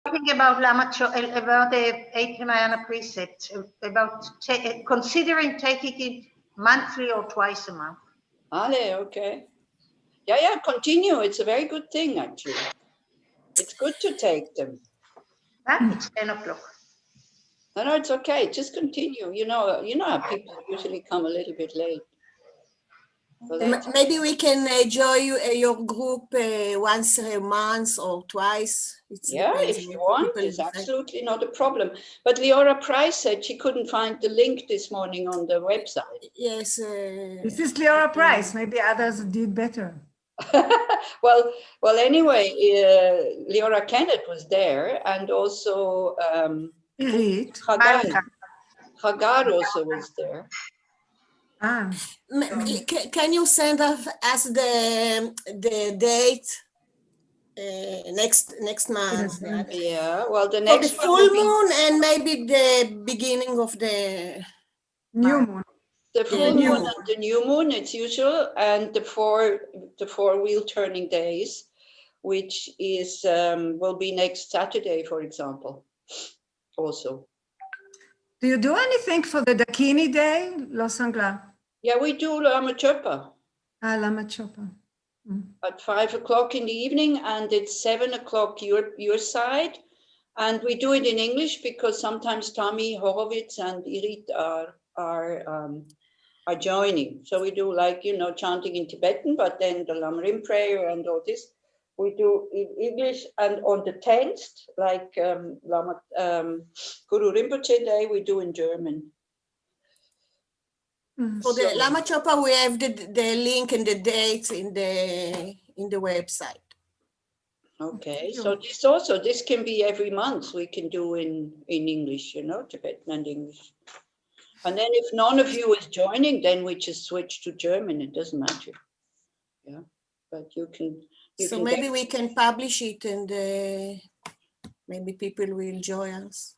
Talking about about the 8 Ramayana precepts, about considering taking it monthly or twice a month. Ale, okay. Yeah, continue. It's a very good thing, actually. It's good to take them. It's 10 o'clock. No, it's okay. Just continue. You know how people usually come a little bit late. Maybe we can join your group once a month or twice. If you want, it's absolutely not a problem. But Leora Price said she couldn't find the link this morning on the website. Yes. This is Leora Price. Maybe others did better. well, anyway, Leora Kenneth was there, and also Hagar also was there. Can you send us the date next month? Yeah, well, the next for the full moon and maybe the beginning of the new moon. The full moon and the new moon, it's usual, and the four wheel turning days, which is will be next Saturday, for example. Also. Do you do anything for the Dakini day, Losang? Yeah, we do Lama Chopa. Lama Chopa. At 5 o'clock in the evening, and it's 7 o'clock your side, and we do it in English because sometimes Tommy Horowitz and Irit are joining. So we do chanting in Tibetan, but then the Lamrim prayer and all this we do in English. And on the 10th, like Guru Rinpoche Day, we do in German. For the Lama Chopa, we have the link and the dates in the website. Okay, so this can be every month. We can do in English, Tibetan and English. And then if none of you is joining, then we just switch to German. It doesn't matter. Yeah, but you can. So maybe we can publish it, and maybe people will join us.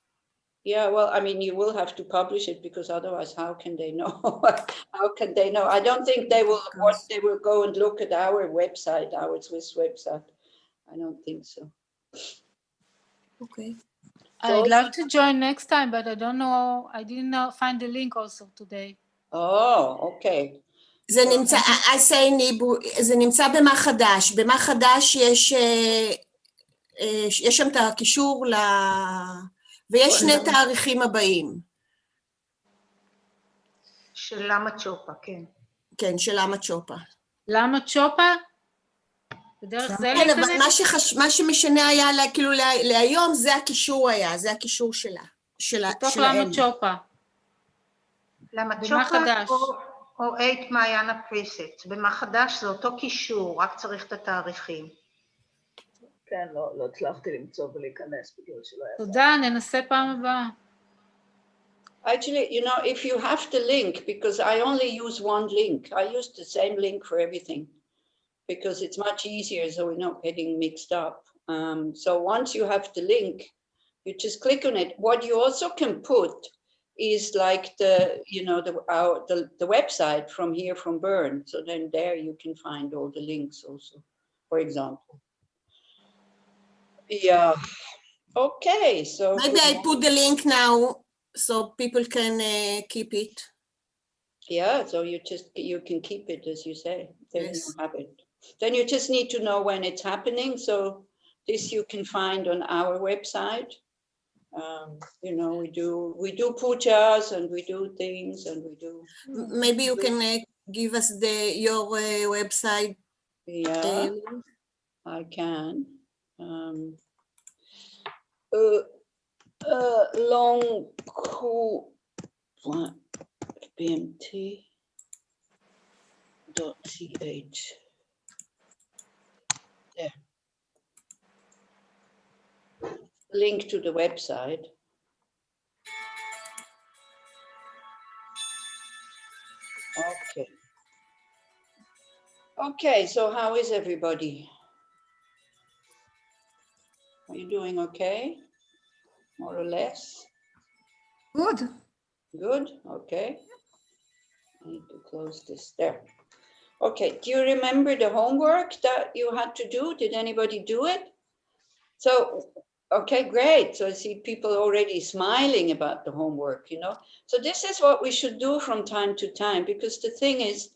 Yeah, well, I mean, you will have to publish it because otherwise, how can they know? How can they know? I don't think they will. They will go and look at our website, our Swiss website. I don't think so. Okay. I'd love to join next time, but I don't know. I didn't find the link also today. Oh, okay. זה נמצא, I say ניבו, זה נמצא במה חדש. במה חדש יש שם את הקישור ויש שני תאריכים הבאים. של למה צ'ופה, כן. כן, של למה צ'ופה. למה צ'ופה? בדרך זה כן, אבל מה שמשנה היה כאילו להיום, זה הקישור היה, זה הקישור שלה. בתוך למה צ'ופה. למה צ'ופה או 8 מעיינה פריסט. במה חדש זה אותו קישור, רק צריך את התאריכים. כן, לא הצלחתי למצוא ולהיכנס בגלל שלא היה. תודה, ננסה פעם הבאה. Actually, if you have the link, because I only use one link, I use the same link for everything because it's much easier, so we're not getting mixed up. So once you have the link, you just click on it. What you also can put is like the website from here from Bern. So then there you can find all the links also, for example. Yeah. Okay. So maybe I put the link now so people can keep it. Yeah. So you can keep it as you say. Then yes. You have it. Then you just need to know when it's happening. So this you can find on our website. We do pujas and we do things and we do. Maybe you can give us your website. Yeah, I can. Long bmt.ch. There. Link to the website. Okay. Okay, so how is everybody? Are you doing okay? More or less? Good. Good, okay. I need to close this there. Okay, do you remember the homework that you had to do? Did anybody do it? So Okay, great. So I see people already smiling about the homework, you know. So this is what we should do from time to time, because the thing is,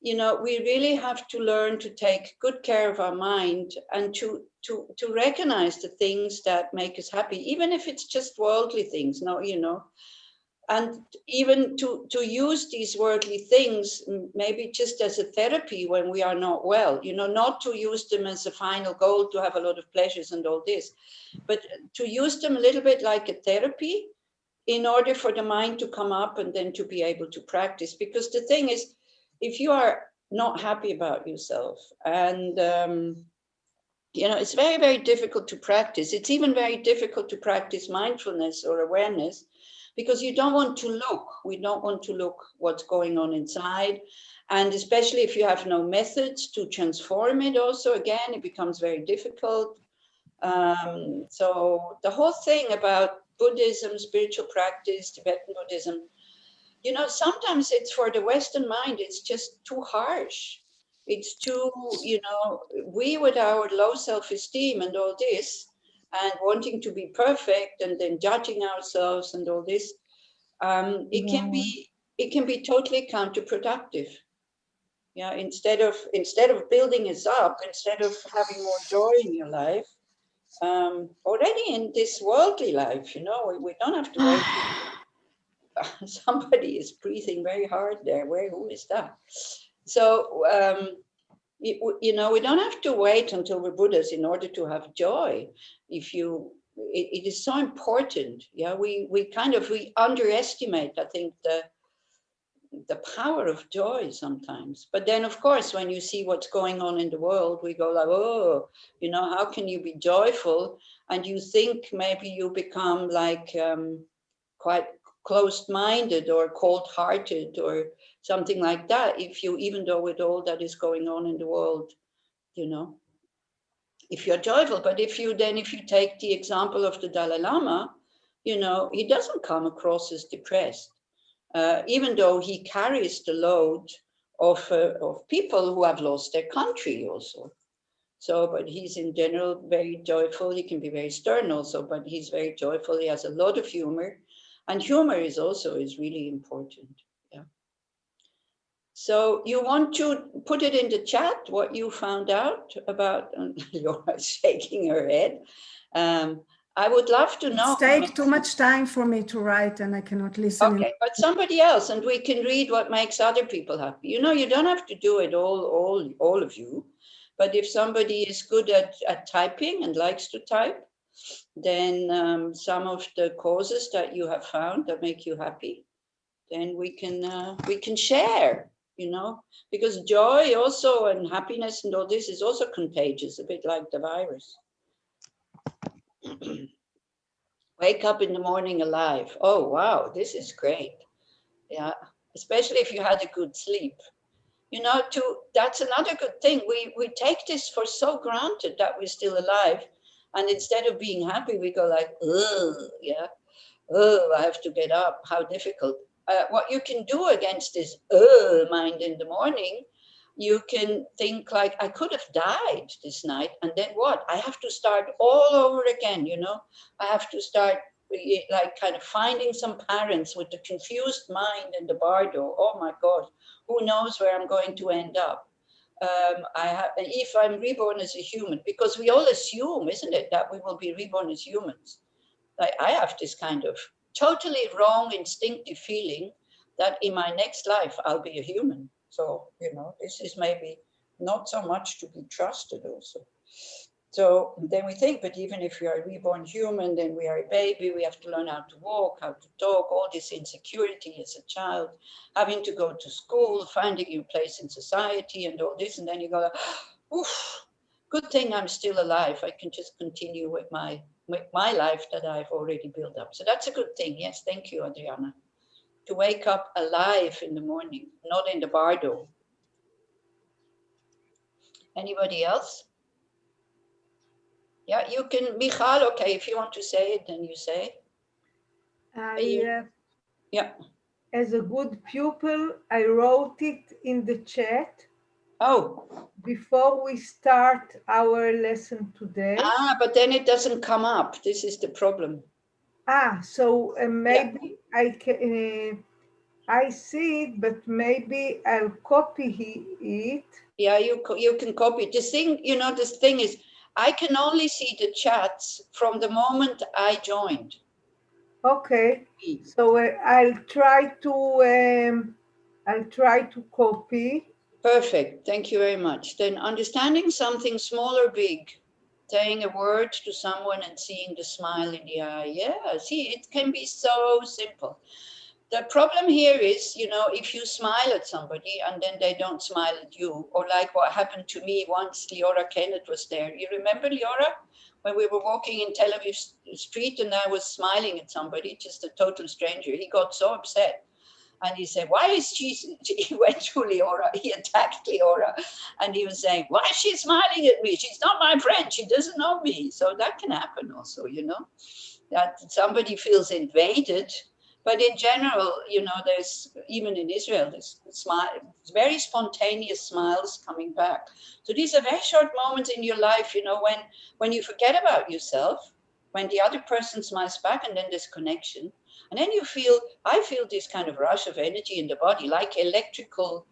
you know, we really have to learn to take good care of our mind and to recognize the things that make us happy, even if it's just worldly things, no, you know, and even to use these worldly things maybe just as a therapy when we are not well, you know, not to use them as a final goal to have a lot of pleasures and all this, but to use them a little bit like a therapy in order for the mind to come up and then to be able to practice. Because the thing is, if you are not happy about yourself and you know, it's very, very difficult to practice. It's even very difficult to practice mindfulness or awareness because you don't want to look. We don't want to look what's going on inside. And especially if you have no methods to transform it also, again, it becomes very difficult. So the whole thing about Buddhism, spiritual practice, Tibetan Buddhism, you know, sometimes it's for the Western mind, it's just too harsh. It's too, you know, we with our low self-esteem and all this, and wanting to be perfect and then judging ourselves and all this, it can be totally counterproductive. Yeah, instead of building us up, instead of having more joy in your life, already in this worldly life, you know, we don't have to wait. Somebody is breathing very hard there. Who is that? So, you know, we don't have to wait until we're Buddhas in order to have joy. It is so important. Yeah, we underestimate, I think, the power of joy sometimes. But then, of course, when you see what's going on in the world, we go like, oh, you know, how can you be joyful? And you think maybe you become like quite closed-minded or cold-hearted or something like that, if you, even though with all that is going on in the world, you know, if you're joyful. But if you take the example of the Dalai Lama, you know, he doesn't come across as depressed, even though he carries the load of people who have lost their country also. So, but he's in general very joyful. He can be very stern also, but he's very joyful. He has a lot of humor, and humor is really important. Yeah. So you want to put it in the chat what you found out about? You're shaking her head. I would love to know. It's take too much time for me to write and I cannot listen. Okay, but somebody else, and we can read what makes other people happy. You know, you don't have to do it all of you. But if somebody is good at typing and likes to type, then some of the causes that you have found that make you happy, then we can share, you know, because joy also and happiness and all this is also contagious, a bit like the virus. Wake up in the morning alive. Oh, wow, this is great. Yeah, especially if you had a good sleep. You know, that's another good thing. We take this for so granted that we're still alive. And instead of being happy, we go like, oh, yeah, oh, I have to get up. How difficult. What you can do against this mind in the morning, you can think like, I could have died this night. And then what? I have to start all over again, you know? I have to start like kind of finding some parents with the confused mind and the bardo. Oh my God, who knows where I'm going to end up? If I'm reborn as a human, because we all assume, isn't it, that we will be reborn as humans. Like I have this kind of totally wrong instinctive feeling that in my next life I'll be a human. So, you know, this is maybe not so much to be trusted also. So then we think, but even if we are a reborn human, then we are a baby, we have to learn how to walk, how to talk, all this insecurity as a child, having to go to school, finding your place in society and all this. And then you go, oof, good thing I'm still alive. I can just continue with my life that I've already built up. So that's a good thing. Yes, thank you, Adriana. To wake up alive in the morning, not in the bardo. Anybody else? Yeah, you can, Michal, okay, if you want to say it, then you say. Yeah. As a good pupil, I wrote it in the chat. Oh, before we start our lesson today. but then it doesn't come up. This is the problem. So maybe I can, I see it, but maybe I'll copy it. Yeah, you can copy it. This thing, you know, this thing is, I can only see the chats from the moment I joined. Okay, so I'll try to copy. Perfect. Thank you very much. Then understanding something small or big, saying a word to someone and seeing the smile in the eye. Yeah, see, it can be so simple. The problem here is, you know, if you smile at somebody and then they don't smile at you, or like what happened to me once, Leora Kenneth was there. You remember, Leora? When we were walking in Tel Aviv street and I was smiling at somebody, just a total stranger. He got so upset. And he said, why is she, he went to Leora, he attacked Leora. And he was saying, why is she smiling at me? She's not my friend, she doesn't know me. So that can happen also, you know, that somebody feels invaded. But in general, you know, there's, even in Israel, there's very spontaneous smiles coming back. So these are very short moments in your life, you know, when you forget about yourself, when the other person smiles back, and then there's connection. And then I feel this kind of rush of energy in the body, like electrical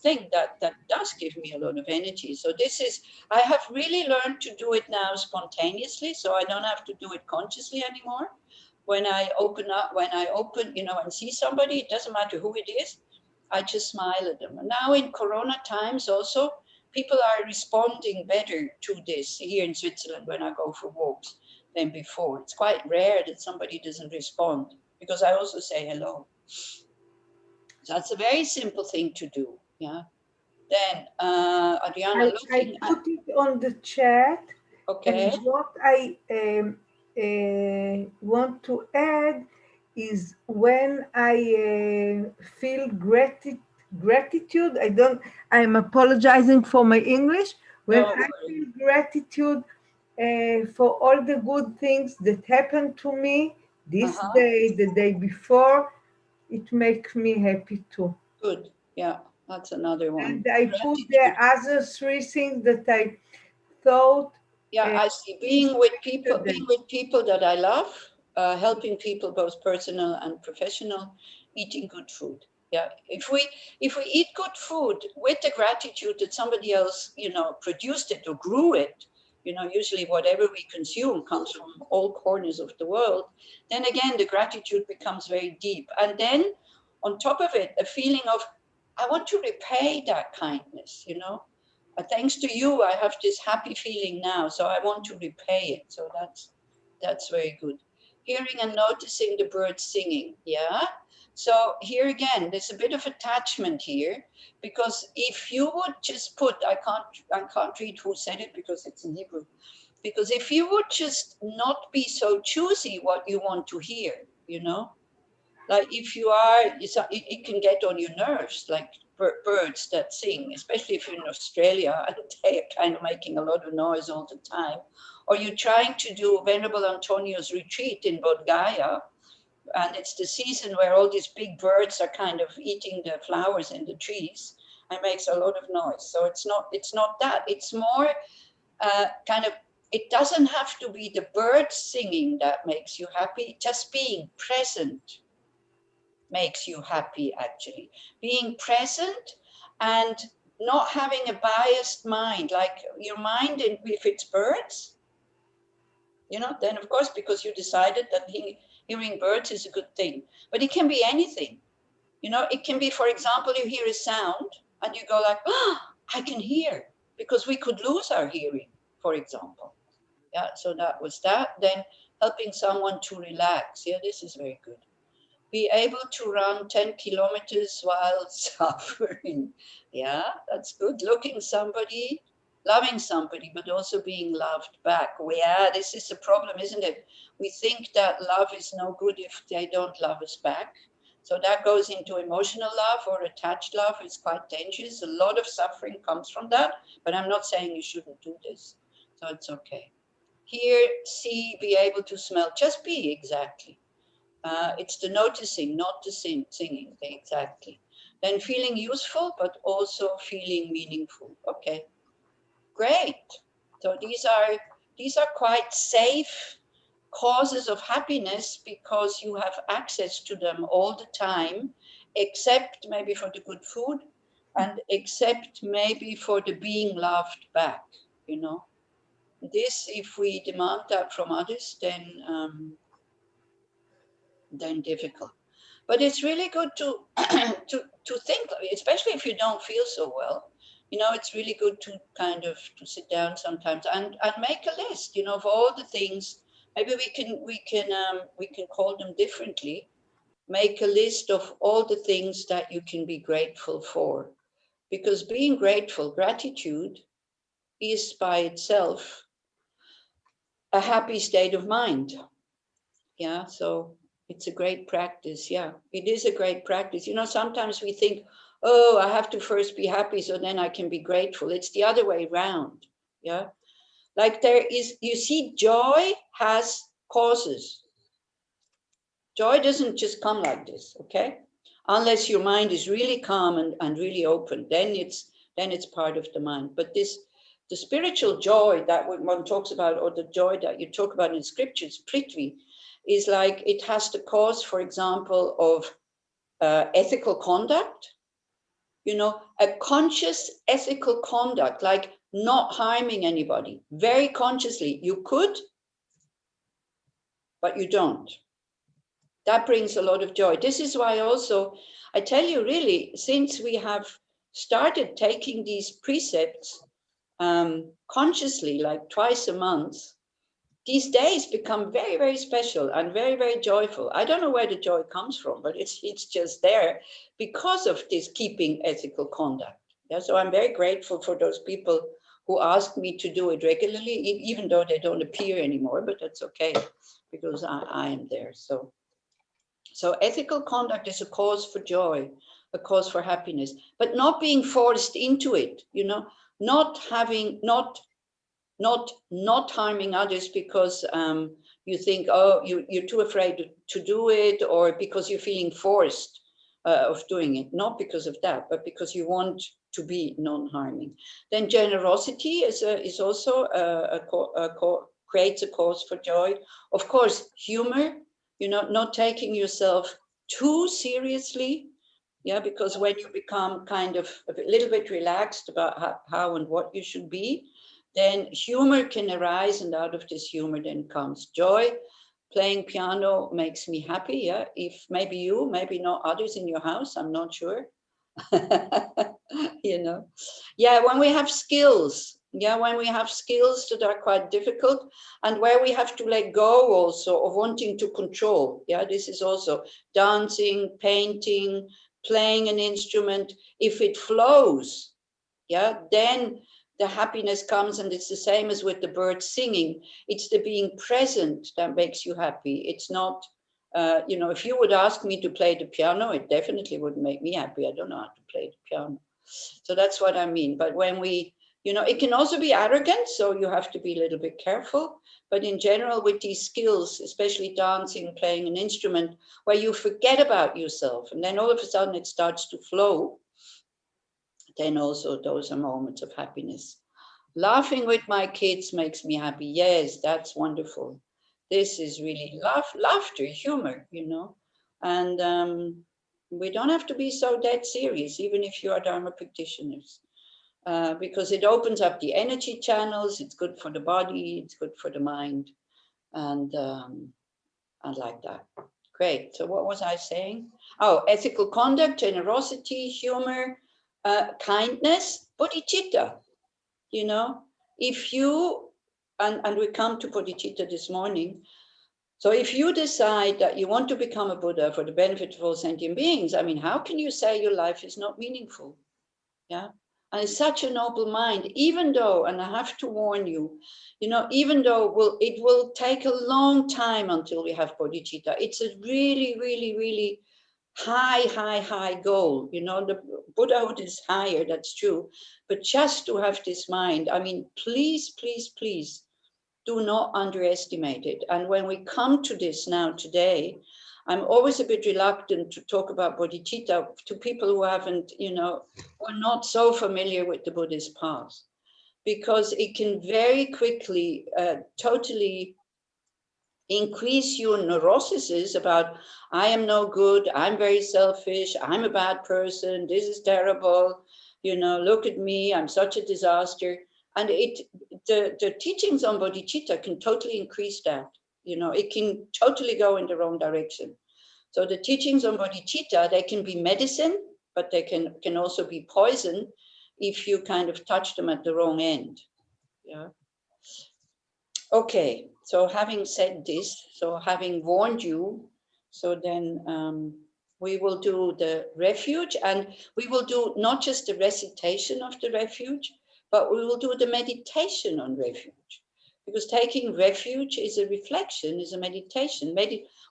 thing that does give me a lot of energy. So I have really learned to do it now spontaneously, so I don't have to do it consciously anymore. When I open, you know, and see somebody, it doesn't matter who it is, I just smile at them. And now in Corona times also, people are responding better to this here in Switzerland when I go for walks than before. It's quite rare that somebody doesn't respond, because I also say hello. So that's a very simple thing to do. Yeah. Then Adriana, I put it on the chat. Okay. And what I want to add is when I feel gratitude, I'm apologizing for my English. When I feel gratitude for all the good things that happened to me this day, the day before, it makes me happy too. Good. Yeah, that's another one. And I put the other three things that I thought. Yeah, I see. Being with people that I love, helping people both personal and professional, eating good food. Yeah, if we eat good food with the gratitude that somebody else, you know, produced it or grew it, you know, usually whatever we consume comes from all corners of the world, then again the gratitude becomes very deep. And then on top of it, a feeling of, I want to repay that kindness, you know. Thanks to you, I have this happy feeling now, so I want to repay it. So that's very good. Hearing and noticing the birds singing, yeah. So here again, there's a bit of attachment here, because if you would just put, I can't read who said it because it's in Hebrew, because if you would just not be so choosy what you want to hear, you know, like if you are, it can get on your nerves, like birds that sing, especially if you're in Australia and they are kind of making a lot of noise all the time. Or you're trying to do Venerable Antonio's retreat in Bodh Gaya, and it's the season where all these big birds are kind of eating the flowers in the trees and makes a lot of noise. So it's not that. It's more kind of, it doesn't have to be the birds singing that makes you happy, just being present makes you happy, actually. Being present and not having a biased mind, like your mind, if it's birds, you know, then of course, because you decided that hearing birds is a good thing, but it can be anything. You know, it can be, for example, you hear a sound and you go like, oh, I can hear, because we could lose our hearing, for example. Yeah, so that was that. Then helping someone to relax. Yeah, this is very good. Be able to run 10 kilometers while suffering. Yeah, that's good. Loving somebody, but also being loved back. Well, yeah, this is the problem, isn't it? We think that love is no good if they don't love us back. So that goes into emotional love or attached love. It's quite dangerous. A lot of suffering comes from that, but I'm not saying you shouldn't do this. So it's okay. Hear, see, be able to smell. Just be, exactly. It's the noticing, not the singing, exactly. Then feeling useful, but also feeling meaningful. Okay, great. So these are quite safe causes of happiness because you have access to them all the time, except maybe for the good food and except maybe for the being loved back, you know. This, if we demand that from others, then difficult. But it's really good to to think, especially if you don't feel so well. You know, it's really good to kind of to sit down sometimes and make a list. You know, of all the things. Maybe we can call them differently. Make a list of all the things that you can be grateful for, because being grateful, gratitude, is by itself a happy state of mind. Yeah, so it's a great practice. Yeah, it is a great practice. You know, sometimes we think, oh, I have to first be happy so then I can be grateful. It's the other way around. Yeah, like there is, you see, joy has causes. Joy doesn't just come like this, okay? Unless your mind is really calm and really open, then it's part of the mind. But the spiritual joy that one talks about, or the joy that you talk about in scriptures, prithvi, is like it has the cause, for example, of ethical conduct, you know, a conscious ethical conduct, like not harming anybody, very consciously. You could, but you don't. That brings a lot of joy. This is why also, I tell you really, since we have started taking these precepts consciously, like twice a month, these days become very, very special and very, very joyful. I don't know where the joy comes from, but it's just there because of this keeping ethical conduct. Yeah, so I'm very grateful for those people who ask me to do it regularly, even though they don't appear anymore, but that's okay because I am there. So ethical conduct is a cause for joy, a cause for happiness, but not being forced into it, you know, not harming others because you think, oh, you're too afraid to do it, or because you're feeling forced of doing it, not because of that, but because you want to be non-harming. Then generosity is also creates a cause for joy. Of course, humor, you know, not taking yourself too seriously. Yeah, because when you become kind of a little bit relaxed about how and what you should be, then humor can arise, and out of this humor then comes joy. Playing piano makes me happy. Yeah, if maybe you, maybe not others in your house, I'm not sure. You know, yeah, when we have skills, yeah, when we have skills that are quite difficult and where we have to let go also of wanting to control. Yeah, this is also dancing, painting, playing an instrument. If it flows, yeah, then the happiness comes, and it's the same as with the birds singing. It's the being present that makes you happy. It's not, you know, if you would ask me to play the piano, it definitely would make me happy. I don't know how to play the piano. So that's what I mean. But when we, you know, it can also be arrogant, so you have to be a little bit careful. But in general, with these skills, especially dancing, playing an instrument, where you forget about yourself, and then all of a sudden it starts to flow, then also those are moments of happiness. Laughing with my kids makes me happy. Yes, that's wonderful. This is really laughter, humor, you know. And we don't have to be so dead serious, even if you are Dharma practitioners, because it opens up the energy channels. It's good for the body, it's good for the mind, and like that. Great. So what was I saying? Oh, ethical conduct, generosity, humor, kindness, bodhicitta. You know, if you, and we come to bodhicitta this morning. So if you decide that you want to become a Buddha for the benefit of all sentient beings, I mean, how can you say your life is not meaningful? Yeah. And it's such a noble mind, even though, and I have to warn you, you know, even though it will take a long time until we have bodhicitta. It's a really, really, really high goal. You know, the Buddhahood is higher, that's true. But just to have this mind, I mean, please, please, please do not underestimate it. And when we come to this now today, I'm always a bit reluctant to talk about bodhicitta to people who haven't, who are not so familiar with the Buddhist path, because it can very quickly totally increase your neuroses about, I am no good, I'm very selfish, I'm a bad person, this is terrible, look at me, I'm such a disaster. And the teachings on bodhicitta can totally increase that. It can totally go in the wrong direction. So the teachings on bodhicitta, they can be medicine, but they can also be poison if you kind of touch them at the wrong end. Yeah. Okay, so having said this, so having warned you, so then we will do the refuge, and we will do not just the recitation of the refuge, but we will do the meditation on refuge. Because taking refuge is a reflection, is a meditation.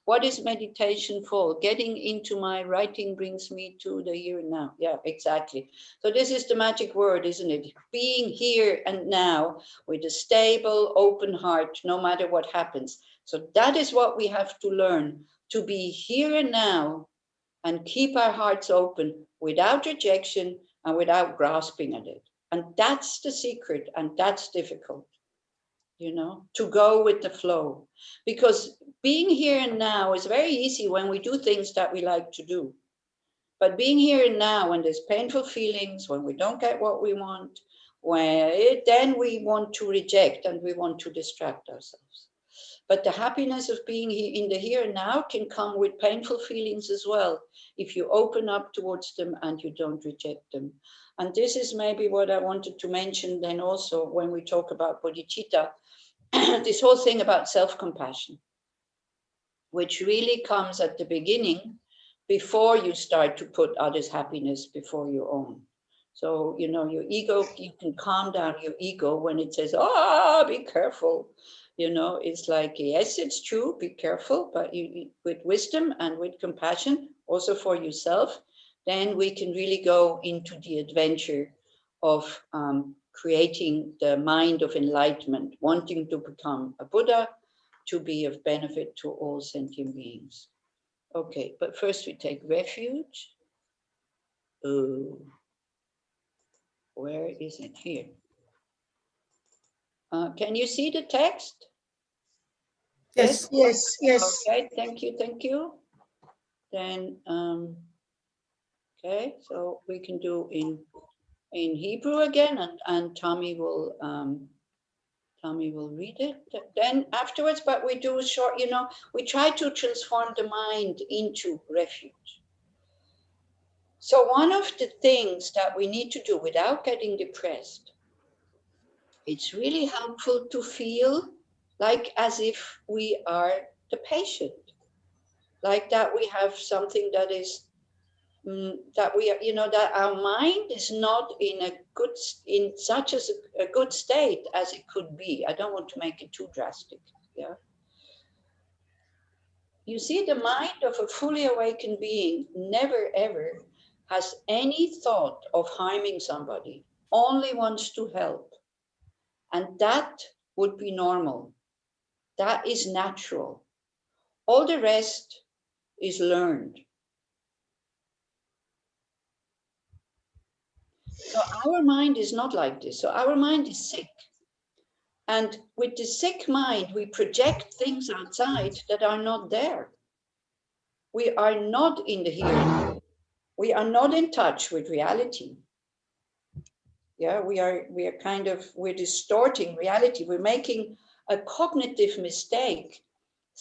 What is meditation for? Getting into my writing brings me to the here and now. Yeah, exactly. So this is the magic word, isn't it? Being here and now with a stable, open heart, no matter what happens. So that is what we have to learn, to be here and now and keep our hearts open without rejection and without grasping at it. And that's the secret, and that's difficult. To go with the flow, because being here and now is very easy when we do things that we like to do. But being here and now, when there's painful feelings, when we don't get what we want, then we want to reject and we want to distract ourselves. But the happiness of being here in the here and now can come with painful feelings as well, if you open up towards them and you don't reject them. And this is maybe what I wanted to mention then also when we talk about bodhicitta, this whole thing about self-compassion, which really comes at the beginning before you start to put others' happiness before your own. So, your ego, you can calm down your ego when it says, be careful. It's like, yes, it's true, be careful, but with wisdom and with compassion, also for yourself, then we can really go into the adventure of creating the mind of enlightenment, wanting to become a Buddha, to be of benefit to all sentient beings. Okay, but first we take refuge. Where is it? Here. Can you see the text? Yes. Yes, yes. Okay, thank you. Then, okay, so we can do in Hebrew again, and Tommy will read it. Then afterwards, but we do a short, we try to transform the mind into refuge. So one of the things that we need to do without getting depressed, it's really helpful to feel like as if we are the patient, like that we have something that is, that we are, that our mind is not in such as a good state as it could be. I don't want to make it too drastic. Yeah. You see, the mind of a fully awakened being never ever has any thought of harming somebody, only wants to help. And that would be normal. That is natural. All the rest is learned. So our mind is not like this. So our mind is sick. And with the sick mind, we project things outside that are not there. We are not in the here. We are not in touch with reality. Yeah, we're distorting reality. We're making a cognitive mistake,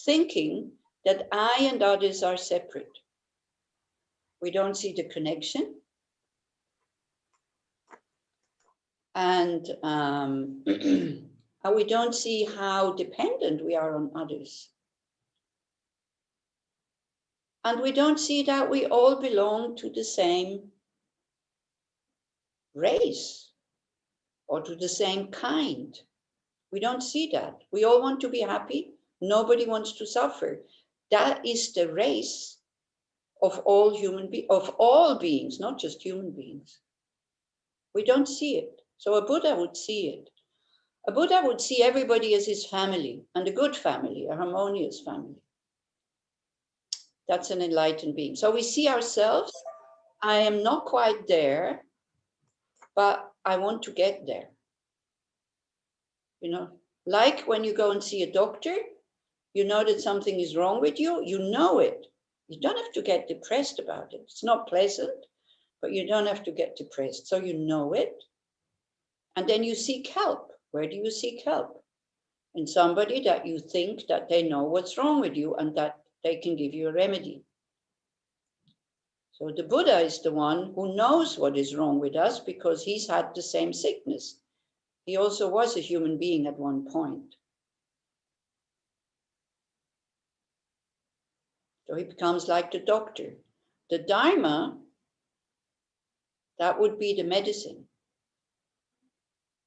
thinking that I and others are separate. We don't see the connection. And we don't see how dependent we are on others. And we don't see that we all belong to the same race or to the same kind. We don't see that. We all want to be happy. Nobody wants to suffer. That is the race of all of all beings, not just human beings. We don't see it. So a Buddha would see it. A Buddha would see everybody as his family, and a good family, a harmonious family. That's an enlightened being. So we see ourselves, I am not quite there, but I want to get there. You know, like when you go and see a doctor, you know that something is wrong with you, you know it. You don't have to get depressed about it. It's not pleasant, but you don't have to get depressed. So you know it. And then you seek help. Where do you seek help? In somebody that you think that they know what's wrong with you and that they can give you a remedy. So the Buddha is the one who knows what is wrong with us because he's had the same sickness. He also was a human being at one point. So he becomes like the doctor. The Dharma, that would be the medicine.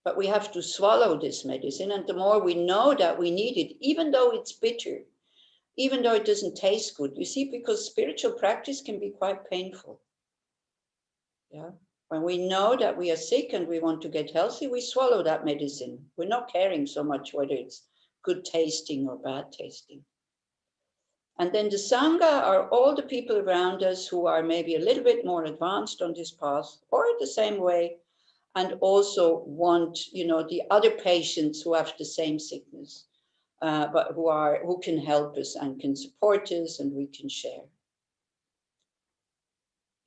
But we have to swallow this medicine. And the more we know that we need it, even though it's bitter, even though it doesn't taste good, you see, because spiritual practice can be quite painful. Yeah. When we know that we are sick and we want to get healthy, we swallow that medicine. We're not caring so much whether it's good tasting or bad tasting. And then the Sangha are all the people around us who are maybe a little bit more advanced on this path or the same way, and also want, you know, the other patients who have the same sickness, but who can help us and can support us and we can share.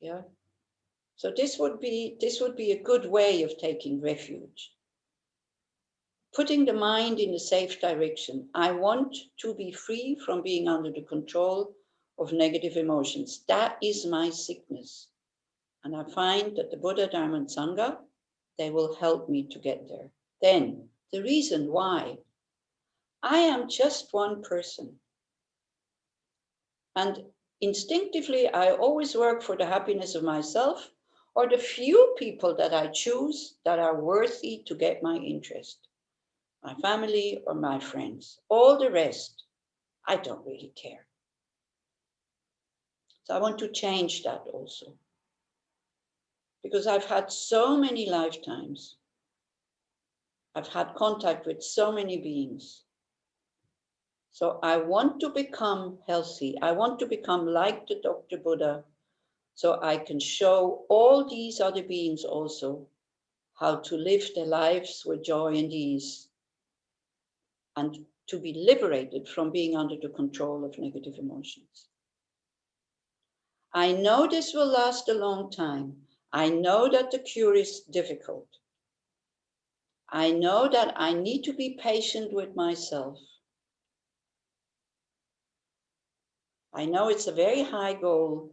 Yeah. So this would be a good way of taking refuge. Putting the mind in a safe direction. I want to be free from being under the control of negative emotions. That is my sickness. And I find that the Buddha, Dharma, and Sangha, they will help me to get there. Then, the reason why. I am just one person. And instinctively, I always work for the happiness of myself or the few people that I choose that are worthy to get my interest. My family or my friends. All the rest, I don't really care. So I want to change that also. Because I've had so many lifetimes. I've had contact with so many beings. So I want to become healthy. I want to become like the Dr. Buddha, so I can show all these other beings also how to live their lives with joy and ease and to be liberated from being under the control of negative emotions. I know this will last a long time. I know that the cure is difficult. I know that I need to be patient with myself. I know it's a very high goal,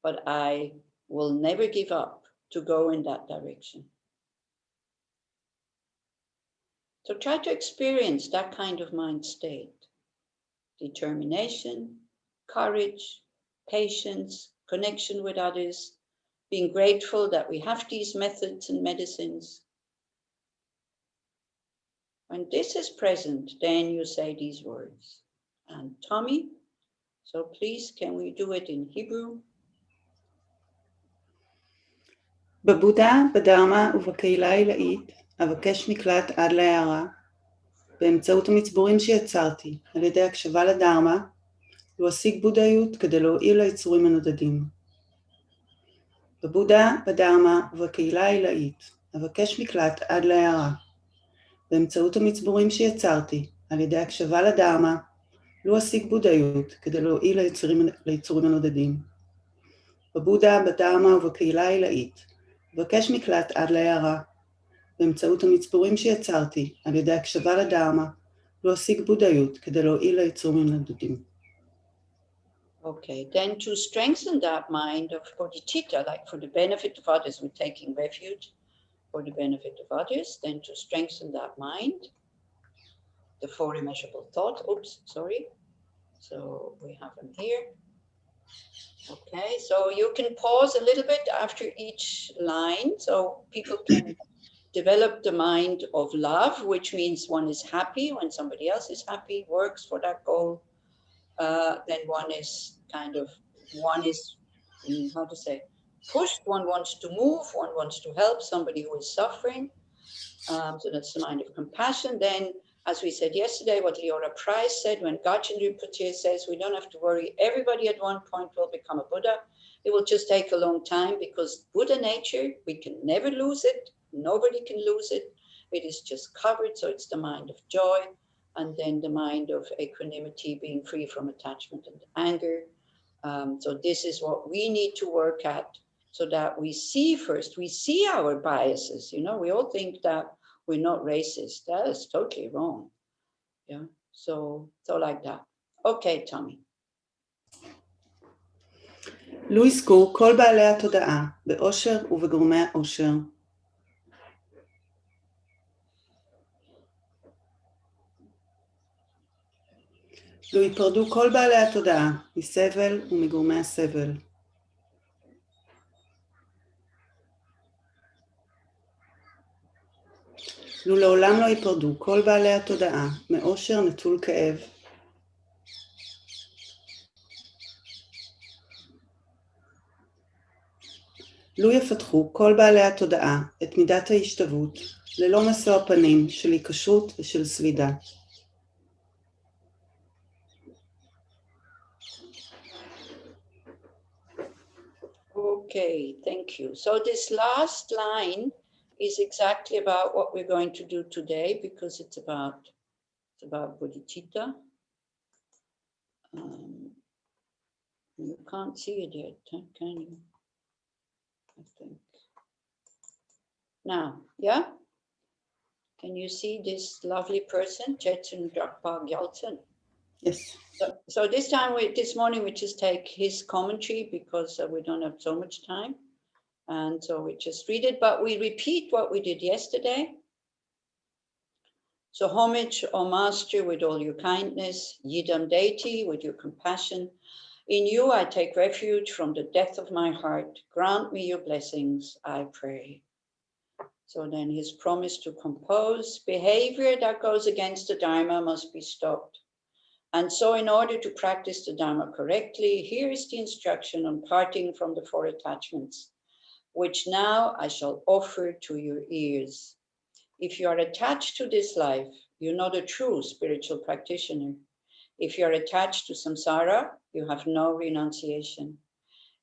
but I will never give up to go in that direction. So try to experience that kind of mind state. Determination, courage, patience, connection with others, being grateful that we have these methods and medicines. When this is present, then you say these words. And Tommy, so please, can we do it in Hebrew? בבודה, בדרמה ובקהילה העילאית אבקש מקלט עד להערה באמצעות המצבורים שיצרתי על ידי הקשבה לדרמה להשיג בודהיות כדי להועיל ליצורים הנודדים. בבודה, בדרמה ובקהילה העילאית אבקש מקלט עד להערה באמצעות המצבורים שיצרתי על ידי הקשבה לדרמה להשיג בודהיות כדי להועיל ליצורים הנודדים. בבודה, בדרמה ובקהילה העילאית אבקש מקלט עד להערה באמצעות המצבורים שיצרתי על ידי הקשבה לדרמה להשיג בודהיות כדי להועיל ליצורים הנודדים. Okay, then to strengthen that mind of bodhicitta, like for the benefit of others, we're taking refuge for the benefit of others, then to strengthen that mind, the four immeasurable thoughts. Oops, sorry. So we have them here. Okay, so you can pause a little bit after each line so people can develop the mind of love, which means one is happy when somebody else is happy, works for that goal. Then one is how to say, pushed, one wants to move, one wants to help somebody who is suffering. So that's the mind of compassion. Then As we said yesterday, what Leora Price said, when Gachin Rinpoche says we don't have to worry, everybody at one point will become a Buddha. It will just take a long time because Buddha nature, we can never lose it. Nobody can lose it. It is just covered. So it's the mind of joy, and then the mind of equanimity, being free from attachment and anger. So this is what we need to work at, so that we see first, we see our biases. You know, we all think that we're not racist. That is totally wrong. Yeah. So like that. Okay, Tommy. לו יזכו כל בעלי התודעה באושר ובגורמי האושר. לו ייפרדו כל בעלי התודעה מסבל ומגורמי הסבל. לו לעולם לא ייפרדו כל בעלי התודעה מאושר נטול כאב. לו יפתחו כל בעלי התודעה את מידת ההשתוות ללא משוא הפנים של היקשרות ושל סלידה. Okay, thank you. So this last line is exactly about what we're going to do today, because it's about bodhicitta. You can't see it yet, can you? I think. Now, yeah? Can you see this lovely person, Jetsun Drakpa Gyaltsen? Yes. So this morning we just take his commentary because we don't have so much time. And so we just read it, but we repeat what we did yesterday. So homage, O Master, with all your kindness, Yidam deity, with your compassion. In you I take refuge from the depth of my heart. Grant me your blessings, I pray. So then his promise to compose. Behavior that goes against the Dharma must be stopped. And so in order to practice the Dharma correctly, here is the instruction on parting from the 4 attachments, which now I shall offer to your ears. If you are attached to this life, you're not a true spiritual practitioner. If you are attached to samsara, you have no renunciation.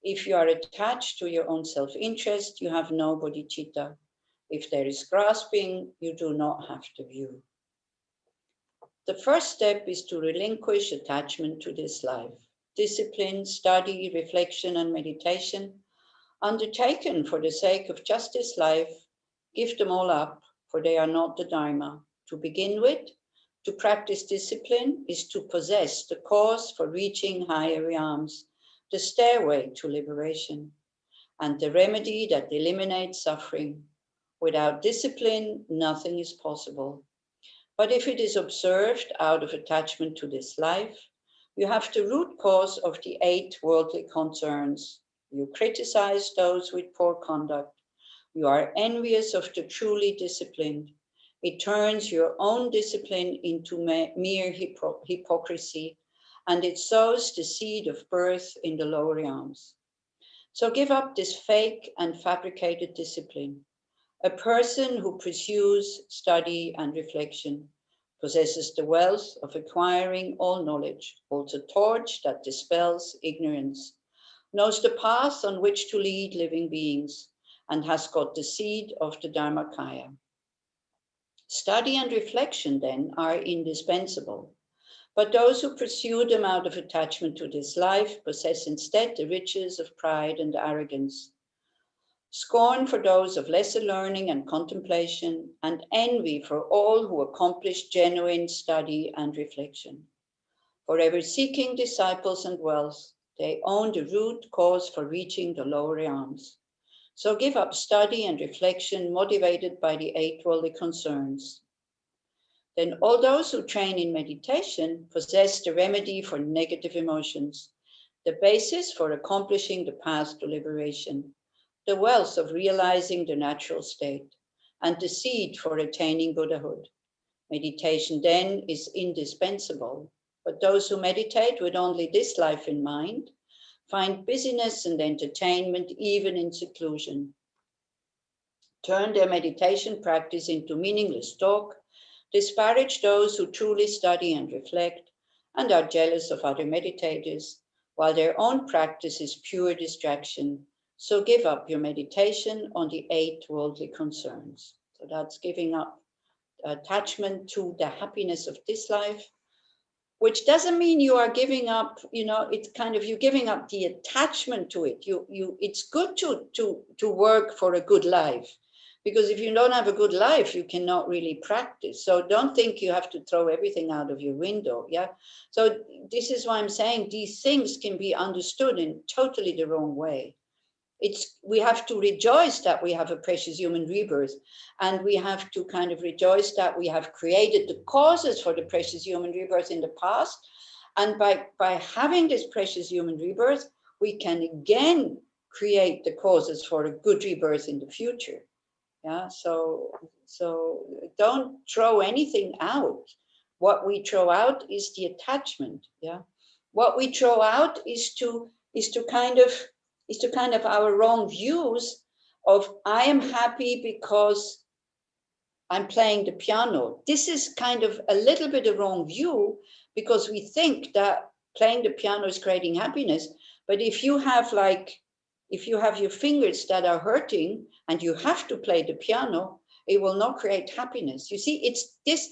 If you are attached to your own self-interest, you have no bodhicitta. If there is grasping, you do not have the view. The first step is to relinquish attachment to this life. Discipline, study, reflection, and meditation, undertaken for the sake of just this life, give them all up, for they are not the Dharma. To begin with, to practice discipline is to possess the cause for reaching higher realms, the stairway to liberation, and the remedy that eliminates suffering. Without discipline, nothing is possible. But if it is observed out of attachment to this life, you have the root cause of the 8 worldly concerns. You criticize those with poor conduct. You are envious of the truly disciplined. It turns your own discipline into mere hypocrisy, and it sows the seed of birth in the lower realms. So give up this fake and fabricated discipline. A person who pursues study and reflection possesses the wealth of acquiring all knowledge, holds a torch that dispels ignorance, knows the path on which to lead living beings, and has got the seed of the Dharmakaya. Study and reflection, then, are indispensable, but those who pursue them out of attachment to this life possess instead the riches of pride and arrogance, scorn for those of lesser learning and contemplation, and envy for all who accomplish genuine study and reflection. Forever seeking disciples and wealth, they own the root cause for reaching the lower realms. So give up study and reflection motivated by the 8 worldly concerns. Then all those who train in meditation possess the remedy for negative emotions, the basis for accomplishing the path to liberation, the wealth of realizing the natural state, and the seed for attaining Buddhahood. Meditation then is indispensable, but those who meditate with only this life in mind find busyness and entertainment even in seclusion, turn their meditation practice into meaningless talk, disparage those who truly study and reflect, and are jealous of other meditators, while their own practice is pure distraction. So give up your meditation on the 8 worldly concerns. So that's giving up attachment to the happiness of this life, which doesn't mean you are giving up, it's kind of you're giving up the attachment to it. It's good to work for a good life, because if you don't have a good life, you cannot really practice. So don't think you have to throw everything out of your window. Yeah. So this is why I'm saying these things can be understood in totally the wrong way. We have to rejoice that we have a precious human rebirth, and we have to kind of rejoice that we have created the causes for the precious human rebirth in the past. And by having this precious human rebirth, we can again create the causes for a good rebirth in the future. Yeah, so don't throw anything out. What we throw out is the attachment. Yeah, what we throw out is to kind of our wrong views of I am happy because I'm playing the piano. This is kind of a little bit a wrong view, because we think that playing the piano is creating happiness. But if you have your fingers that are hurting and you have to play the piano, it will not create happiness. You see, it's this,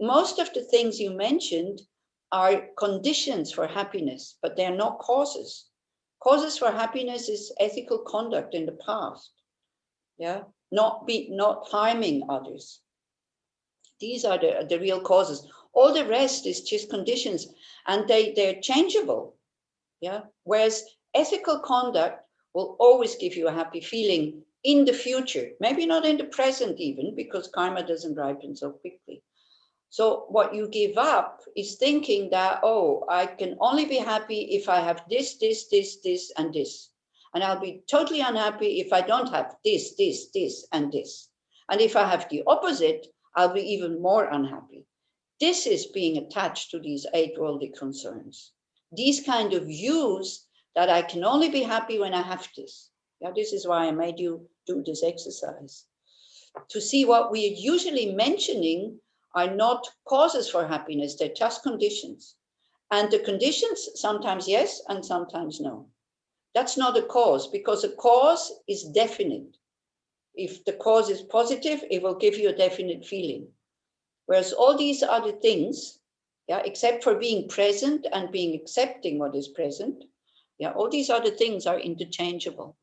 most of the things you mentioned are conditions for happiness, but they're not causes. Causes for happiness is ethical conduct in the past. Yeah, not harming others. These are the real causes. All the rest is just conditions, and they're changeable. Yeah, whereas ethical conduct will always give you a happy feeling in the future, maybe not in the present even, because karma doesn't ripen so quickly. So what you give up is thinking that, oh, I can only be happy if I have this, this, this, this, and this. And I'll be totally unhappy if I don't have this, this, this, and this. And if I have the opposite, I'll be even more unhappy. This is being attached to these 8 worldly concerns. These kind of views that I can only be happy when I have this. Yeah, this is why I made you do this exercise. To see what we are usually mentioning are not causes for happiness, they're just conditions. And the conditions, sometimes yes, and sometimes no. That's not a cause, because a cause is definite. If the cause is positive, it will give you a definite feeling. Whereas all these other things, yeah, except for being present and being accepting what is present, yeah, all these other things are interchangeable.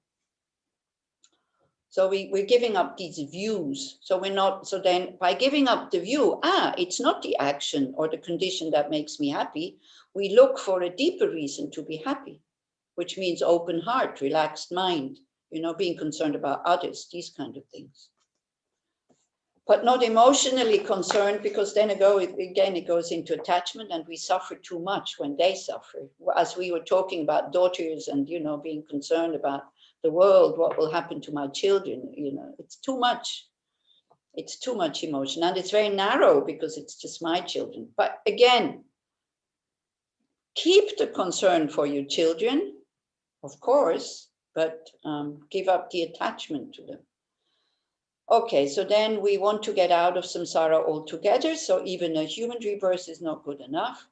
So we're giving up these views. So then by giving up the view, it's not the action or the condition that makes me happy. We look for a deeper reason to be happy, which means open heart, relaxed mind, being concerned about others, these kind of things. But not emotionally concerned, because then it goes into attachment, and we suffer too much when they suffer. As we were talking about daughters and, being concerned about the world, what will happen to my children, it's too much. It's too much emotion, and it's very narrow because it's just my children. But again, keep the concern for your children, of course, but give up the attachment to them. Okay, so then we want to get out of samsara altogether. So even a human rebirth is not good enough.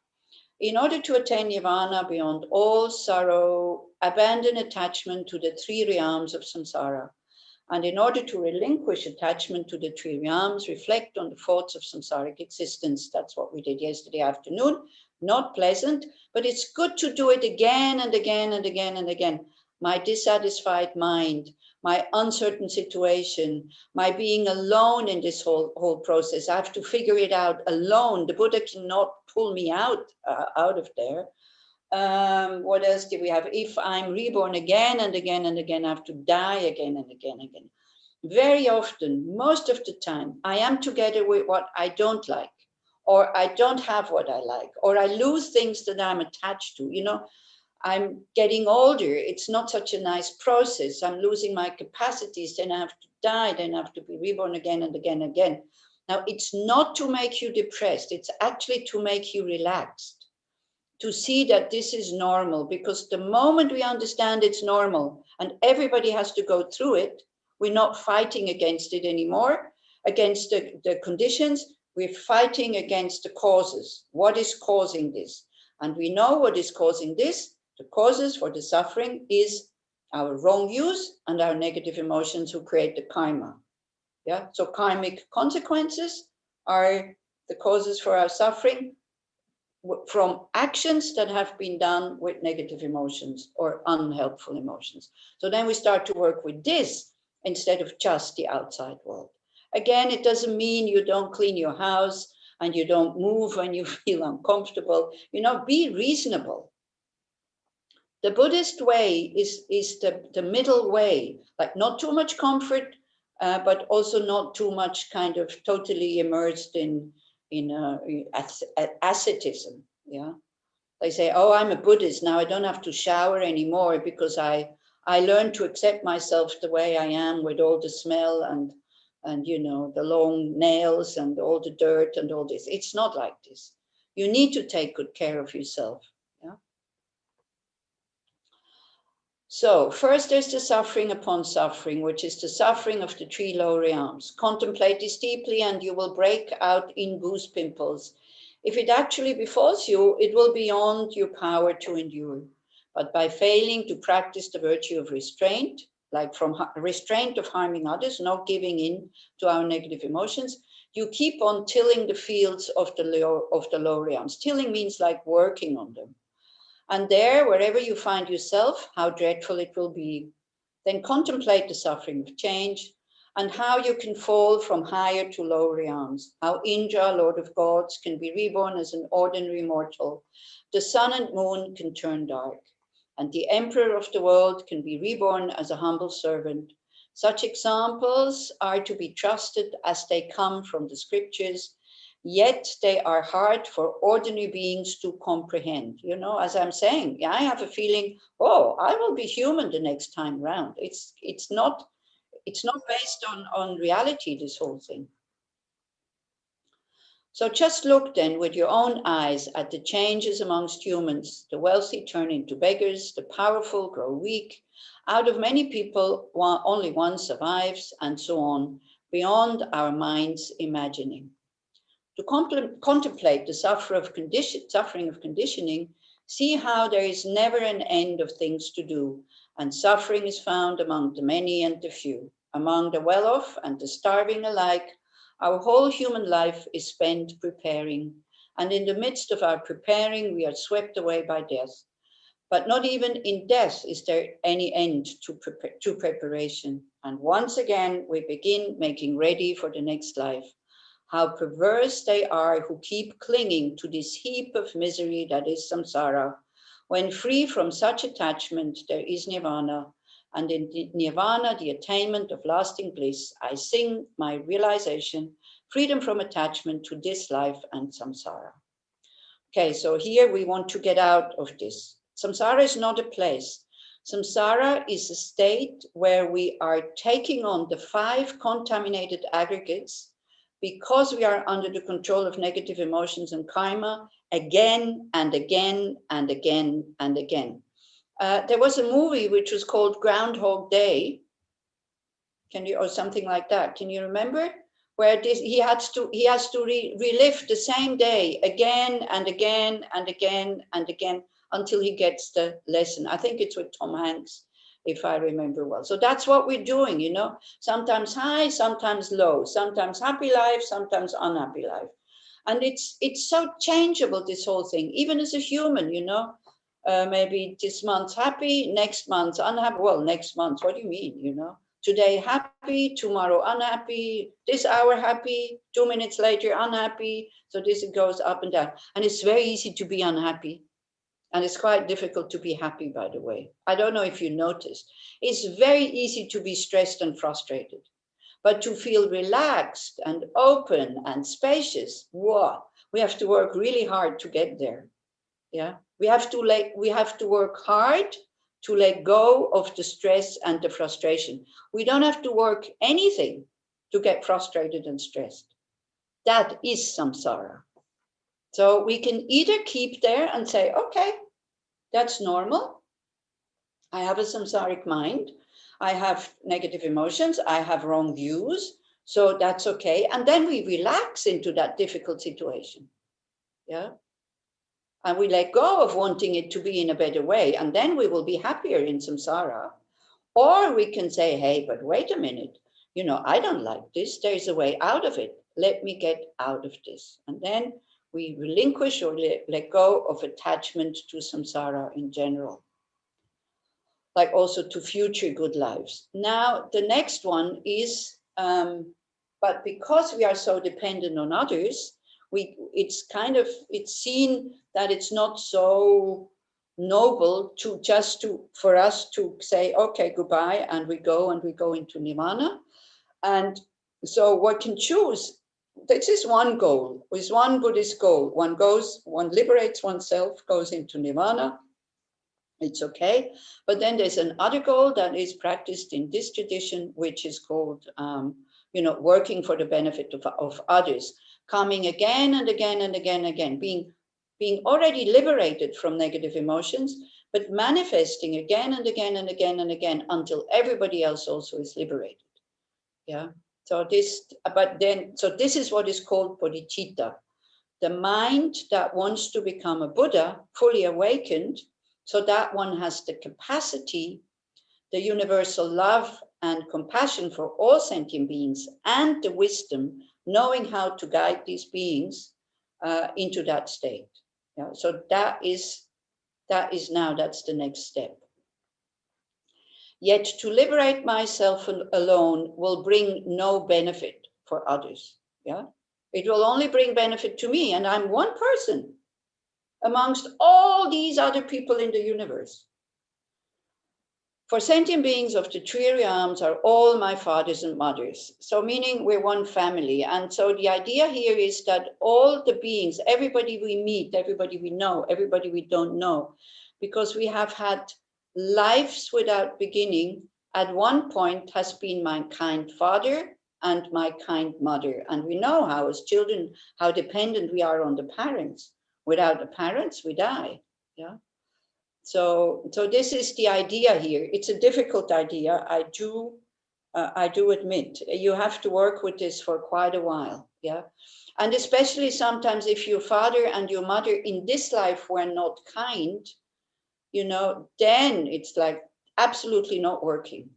In order to attain nirvana beyond all sorrow, abandon attachment to the 3 realms of samsara. And in order to relinquish attachment to the 3 realms, reflect on the faults of samsaric existence. That's what we did yesterday afternoon. Not pleasant, but it's good to do it again and again and again and again. My dissatisfied mind, my uncertain situation, my being alone in this whole process. I have to figure it out alone. The Buddha cannot pull me out of there. What else do we have? If I'm reborn again and again and again, I have to die again and again and again. Very often, most of the time, I am together with what I don't like, or I don't have what I like, or I lose things that I'm attached to. I'm getting older. It's not such a nice process. I'm losing my capacities. Then I have to die. Then I have to be reborn again and again and again. Now, it's not to make you depressed. It's actually to make you relaxed, to see that this is normal. Because the moment we understand it's normal and everybody has to go through it, we're not fighting against it anymore, against the conditions. We're fighting against the causes. What is causing this? And we know what is causing this. The causes for the suffering is our wrong views and our negative emotions who create the karma. Yeah, so karmic consequences are the causes for our suffering from actions that have been done with negative emotions or unhelpful emotions. So then we start to work with this instead of just the outside world. Again, it doesn't mean you don't clean your house and you don't move when you feel uncomfortable. You know, be reasonable. The Buddhist way is the middle way, like not too much comfort, but also not too much kind of totally immersed in asceticism. Yeah, they say, oh, I'm a Buddhist now. I don't have to shower anymore because I learned to accept myself the way I am with all the smell and you know the long nails and all the dirt and all this. It's not like this. You need to take good care of yourself. Yeah. So first there's the suffering upon suffering, which is the suffering of the 3 lower realms. Contemplate this deeply and you will break out in goose pimples. If it actually befalls you, it will be beyond your power to endure. But by failing to practice the virtue of restraint, like from restraint of harming others, not giving in to our negative emotions, you keep on tilling the fields of the lower realms. Tilling means like working on them. And there, wherever you find yourself, how dreadful it will be. Then contemplate the suffering of change and how you can fall from higher to lower realms. How Indra, Lord of Gods, can be reborn as an ordinary mortal. The sun and moon can turn dark. And the emperor of the world can be reborn as a humble servant. Such examples are to be trusted as they come from the scriptures. Yet they are hard for ordinary beings to comprehend. You know, as I'm saying, I have a feeling, oh, I will be human the next time round. It's not based on reality, this whole thing. So just look then with your own eyes at the changes amongst humans. The wealthy turn into beggars, the powerful grow weak. Out of many people, only one survives, and so on, beyond our minds' imagining. To contemplate the suffering of conditioning, see how there is never an end of things to do, and suffering is found among the many and the few, among the well-off and the starving alike. Our whole human life is spent preparing, and in the midst of our preparing, we are swept away by death. But not even in death is there any end to preparation. And once again, we begin making ready for the next life. How perverse they are who keep clinging to this heap of misery that is samsara. When free from such attachment, there is nirvana. And in nirvana, the attainment of lasting bliss, I sing my realization, freedom from attachment to this life and samsara. Okay, so here we want to get out of this. Samsara is not a place. Samsara is a state where we are taking on the 5 contaminated aggregates because we are under the control of negative emotions and karma again and again and again and again. There was a movie which was called Groundhog Day. Or something like that. Can you remember? Where he has to relive the same day again and again and again and again until he gets the lesson. I think it's with Tom Hanks, if I remember well. So that's what we're doing, you know, sometimes high, sometimes low, sometimes happy life, sometimes unhappy life. And it's so changeable, this whole thing, even as a human, you know, maybe this month happy, next month unhappy. Well, next month, what do you mean, you know? Today happy, tomorrow unhappy, this hour happy, 2 minutes later unhappy. So this goes up and down. And it's very easy to be unhappy. And it's quite difficult to be happy, by the way. I don't know if you noticed. It's very easy to be stressed and frustrated. But to feel relaxed and open and spacious, wow, we have to work really hard to get there. Yeah, we have to work hard to let go of the stress and the frustration. We don't have to work anything to get frustrated and stressed. That is samsara. So we can either keep there and say, okay, that's normal. I have a samsaric mind. I have negative emotions. I have wrong views. So that's okay. And then we relax into that difficult situation. Yeah. And we let go of wanting it to be in a better way. And then we will be happier in samsara. Or we can say, hey, but wait a minute. You know, I don't like this. There's a way out of it. Let me get out of this. And then we relinquish or let go of attachment to samsara in general, like also to future good lives. Now, the next one is, but because we are so dependent on others, it's seen that it's not so noble for us to say, okay, goodbye, and we go into nirvana. And so one can choose. This is one goal, is one Buddhist goal. One liberates oneself, goes into nirvana. It's okay. But then there's another goal that is practiced in this tradition, which is called, working for the benefit of others, coming again and again and again and again, being already liberated from negative emotions, but manifesting again and again and again and again until everybody else also is liberated. Yeah. So this is what is called bodhicitta, the mind that wants to become a Buddha, fully awakened, so that one has the capacity, the universal love and compassion for all sentient beings, and the wisdom, knowing how to guide these beings into that state. Yeah, so that's the next step. Yet to liberate myself alone will bring no benefit for others. Yeah, it will only bring benefit to me, and I'm one person amongst all these other people in the universe. For sentient beings of the three realms are all my fathers and mothers. So meaning we're one family. And so the idea here is that all the beings, everybody we meet, everybody we know, everybody we don't know, because we have had lives without beginning, at one point has been my kind father and my kind mother. And we know how as children, how dependent we are on the parents. Without the parents, we die. Yeah. So this is the idea here. It's a difficult idea. I do admit you have to work with this for quite a while. Yeah. And especially sometimes if your father and your mother in this life were not kind, then it's like absolutely not working.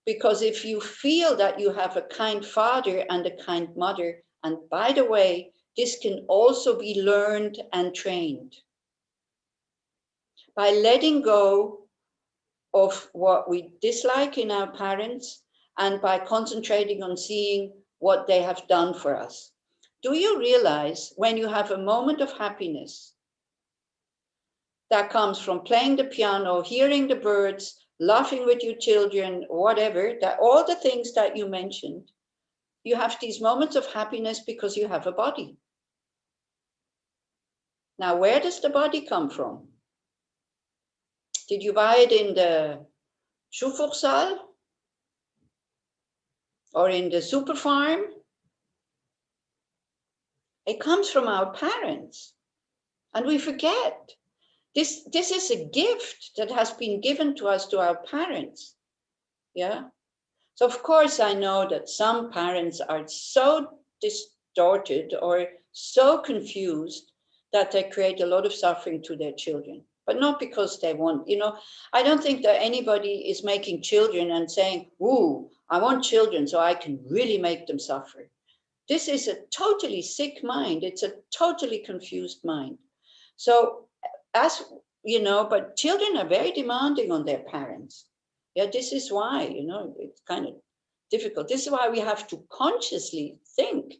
Because if you feel that you have a kind father and a kind mother, and by the way, this can also be learned and trained. By letting go of what we dislike in our parents and by concentrating on seeing what they have done for us. Do you realize when you have a moment of happiness that comes from playing the piano, hearing the birds, laughing with your children, whatever, that all the things that you mentioned, you have these moments of happiness because you have a body. Now, where does the body come from? Did you buy it in the Schuhfuchsal or in the super farm? It comes from our parents, and we forget. This is a gift that has been given to us, to our parents. Yeah. So of course I know that some parents are so distorted or so confused that they create a lot of suffering to their children, but not because they want, I don't think that anybody is making children and saying, ooh, I want children so I can really make them suffer. This is a totally sick mind. It's a totally confused mind. So but children are very demanding on their parents. Yeah, this is why, it's kind of difficult. This is why we have to consciously think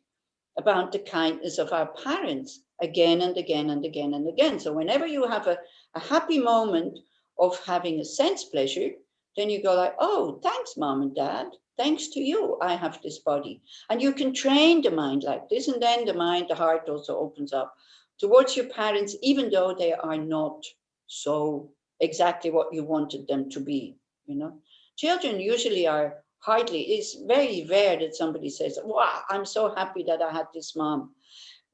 about the kindness of our parents again and again and again and again. So whenever you have a happy moment of having a sense pleasure, then you go like, oh, thanks, mom and dad. Thanks to you, I have this body. And you can train the mind like this. And then the heart also opens up towards your parents, even though they are not so exactly what you wanted them to be. Children usually are it's very rare that somebody says, wow, I'm so happy that I had this mom.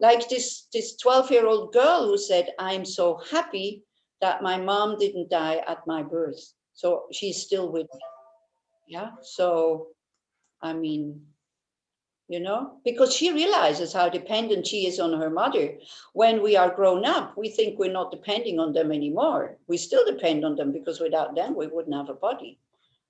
Like this 12-year-old girl who said, I'm so happy that my mom didn't die at my birth. So she's still with me. Yeah. So, I mean, you know, because she realizes how dependent she is on her mother. When we are grown up, we think we're not depending on them anymore. We still depend on them because without them, we wouldn't have a body.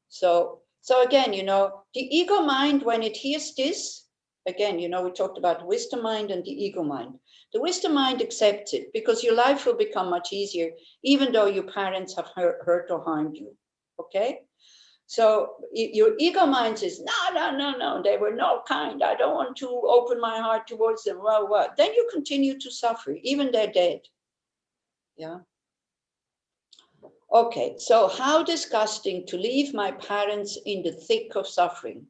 So again, you know, the ego mind, when it hears this, again, you know, we talked about wisdom mind and the ego mind. The wisdom mind accepts it because your life will become much easier, even though your parents have hurt or harmed you, okay? So your ego mind says, no, they were not kind. I don't want to open my heart towards them. Well, what? Then you continue to suffer, even they're dead. Yeah. Okay, so how disgusting to leave my parents in the thick of suffering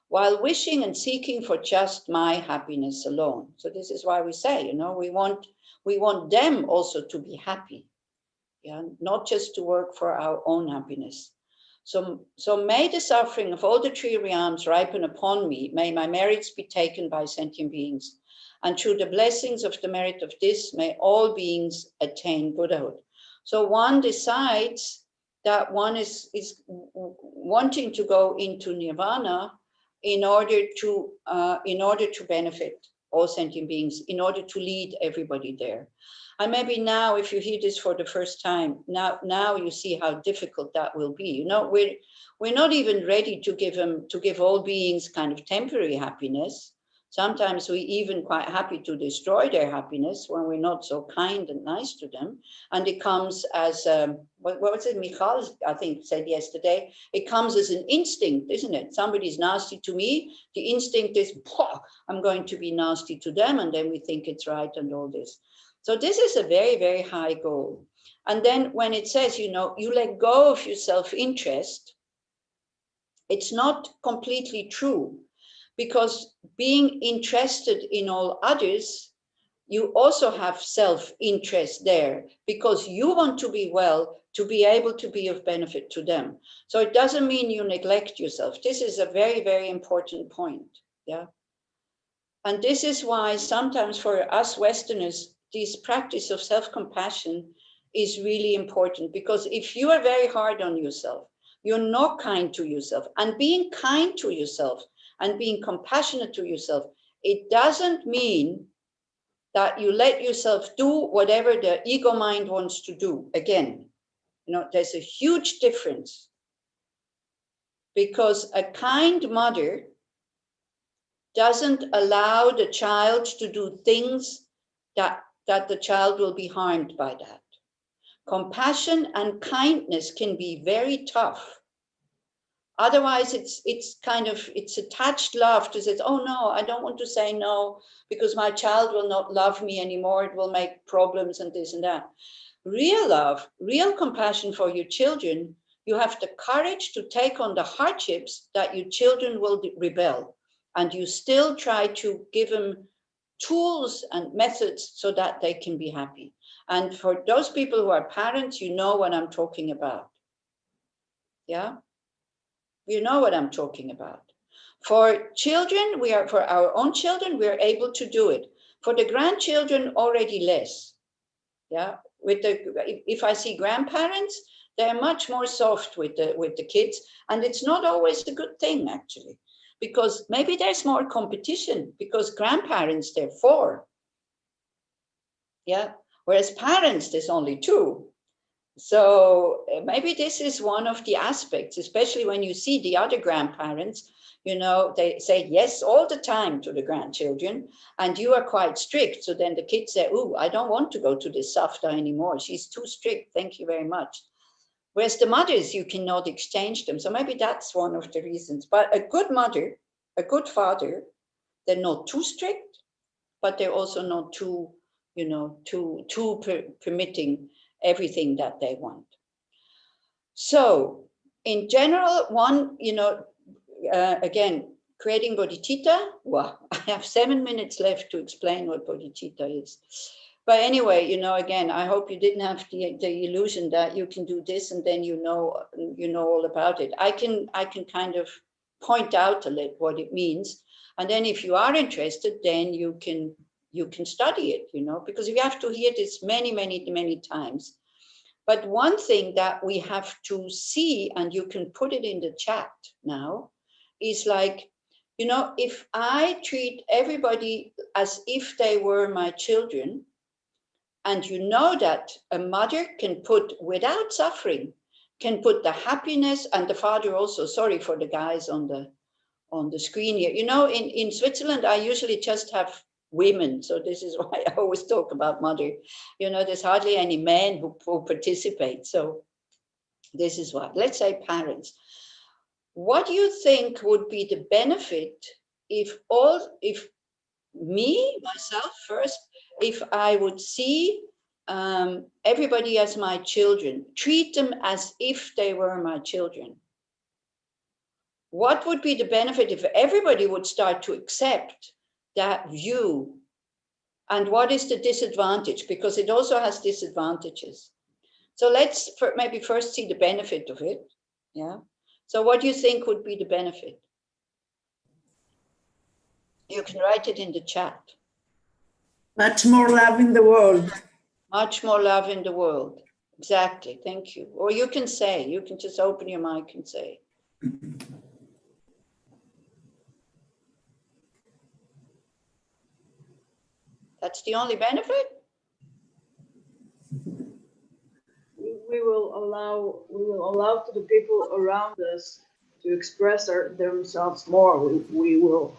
while wishing and seeking for just my happiness alone. So this is why we say, you know, we want them also to be happy, yeah, not just to work for our own happiness. So may the suffering of all the three realms ripen upon me. May my merits be taken by sentient beings. And through the blessings of the merit of this, may all beings attain Buddhahood. So one decides that one is wanting to go into nirvana in order to benefit all sentient beings, in order to lead everybody there. And maybe now, if you hear this for the first time, now you see how difficult that will be. You know, we're not even ready to give all beings kind of temporary happiness. Sometimes we even quite happy to destroy their happiness when we're not so kind and nice to them. And it comes as, what was it, Michal, I think, said yesterday, it comes as an instinct, isn't it? Somebody's nasty to me, the instinct is, I'm going to be nasty to them, and then we think it's right and all this. So this is a very, very high goal. And then when it says, you know, you let go of your self-interest, it's not completely true, because being interested in all others, you also have self-interest there, because you want to be well, to be able to be of benefit to them. So it doesn't mean you neglect yourself. This is a very, very important point. Yeah. And this is why sometimes for us Westerners, this practice of self-compassion is really important, because if you are very hard on yourself, you're not kind to yourself, and being kind to yourself and being compassionate to yourself, it doesn't mean that you let yourself do whatever the ego mind wants to do. Again, you know, there's a huge difference, because a kind mother doesn't allow the child to do things that the child will be harmed by that. Compassion and kindness can be very tough. Otherwise, it's attached love to say, oh no, I don't want to say no because my child will not love me anymore. It will make problems and this and that. Real love, real compassion for your children, you have the courage to take on the hardships that your children will rebel. And you still try to give them tools and methods so that they can be happy. And for those people who are parents, you know what I'm talking about. Yeah? You know what I'm talking about. For children, for our own children, we are able to do it. For the grandchildren, already less. Yeah? If I see grandparents, they're much more soft with the kids. And it's not always a good thing, actually. Because maybe there's more competition, because grandparents, they're 4. Yeah, whereas parents, there's only 2. So maybe this is one of the aspects, especially when you see the other grandparents, you know, they say yes all the time to the grandchildren, and you are quite strict. So then the kids say, oh, I don't want to go to this Safta anymore. She's too strict. Thank you very much. Whereas the mothers, you cannot exchange them. So maybe that's one of the reasons. But a good mother, a good father, they're not too strict, but they're also not too, you know, too permitting everything that they want. So in general, one, you know, again, creating bodhicitta. Well, I have 7 minutes left to explain what bodhicitta is. But anyway, you know, again, I hope you didn't have the illusion that you can do this and then you know all about it. I can kind of point out a little what it means, and then if you are interested, then you can study it, you know, because you have to hear this many times. But one thing that we have to see, and you can put it in the chat now, is like, You know, if I treat everybody as if they were my children, and you know that a mother can put, without suffering, can put the happiness, and the father also, sorry for the guys on the screen here. You know, in Switzerland, I usually just have women. So this is why I always talk about mother. You know, there's hardly any men who participate. So this is why. Let's say parents. What do you think would be the benefit if me, myself first, if I would see everybody as my children, treat them as if they were my children? What would be the benefit if everybody would start to accept that view? And what is the disadvantage? Because it also has disadvantages. So let's maybe first see the benefit of it. Yeah. So what do you think would be the benefit? You can write it in the chat. Much more love in the world. Much more love in the world. Exactly. Thank you. Or you can say, you can just open your mic and say. That's the only benefit? We will allow to the people around us to express themselves more. We will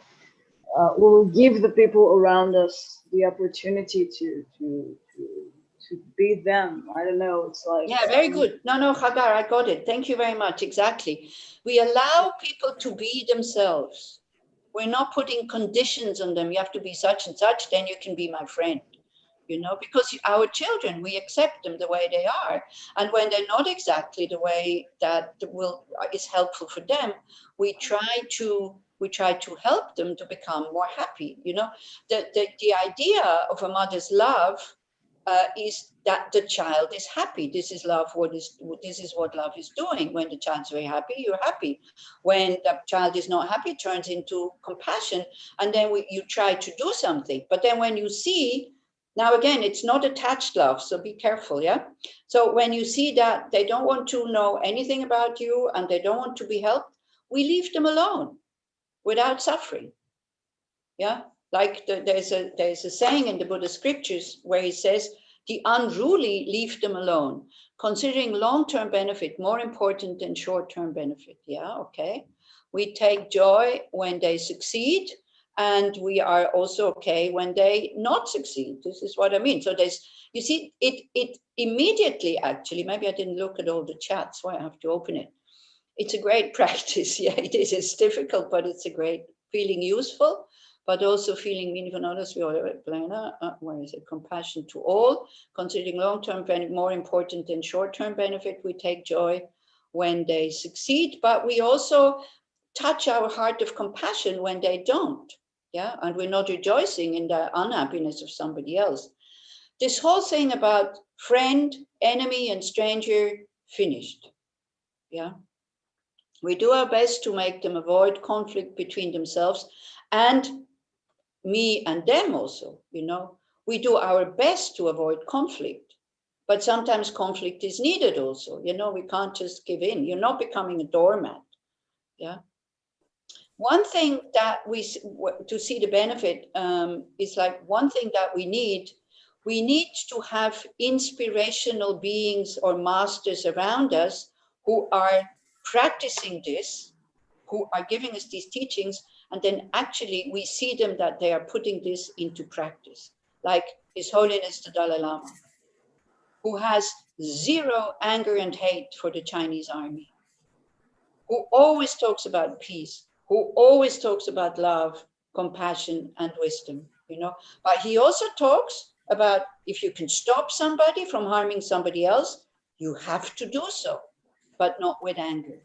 give the people around us the opportunity to be them. I don't know. It's like, yeah, very good. No, Hagar, I got it. Thank you very much. Exactly. We allow people to be themselves. We're not putting conditions on them. You have to be such and such, then you can be my friend. You know, because our children, we accept them the way they are. And when they're not exactly the way that is helpful for them, we try to help them to become more happy. You know, the idea of a mother's love is that the child is happy. This is love. This is what love is doing. When the child's very happy, you're happy. When the child is not happy, it turns into compassion, and then you try to do something. But then when you see, now again, it's not attached love, so be careful, yeah? So when you see that they don't want to know anything about you and they don't want to be helped, we leave them alone without suffering, yeah? Like there's a saying in the Buddhist scriptures where he says, the unruly leave them alone, considering long-term benefit more important than short-term benefit, yeah, okay? We take joy when they succeed, and we are also okay when they not succeed. This is what I mean. So there's, you see, it immediately, actually, maybe I didn't look at all the chats, why I have to open it. It's a great practice. Yeah, it is. It's difficult, but it's a great feeling useful, but also feeling meaningful. Notice we are where is it? Compassion to all, considering long-term benefit more important than short-term benefit. We take joy when they succeed, but we also touch our heart of compassion when they don't. Yeah, and we're not rejoicing in the unhappiness of somebody else. This whole thing about friend, enemy, and stranger, finished. Yeah, we do our best to make them avoid conflict between themselves and me and them also. You know, we do our best to avoid conflict, but sometimes conflict is needed also. You know, we can't just give in. You're not becoming a doormat. Yeah. One thing that to see the benefit is like one thing that we need to have inspirational beings or masters around us who are practicing this, who are giving us these teachings, and then actually we see them that they are putting this into practice. Like His Holiness the Dalai Lama, who has zero anger and hate for the Chinese army, who always talks about peace, who always talks about love, compassion, and wisdom, you know. But he also talks about if you can stop somebody from harming somebody else, you have to do so, but not with anger.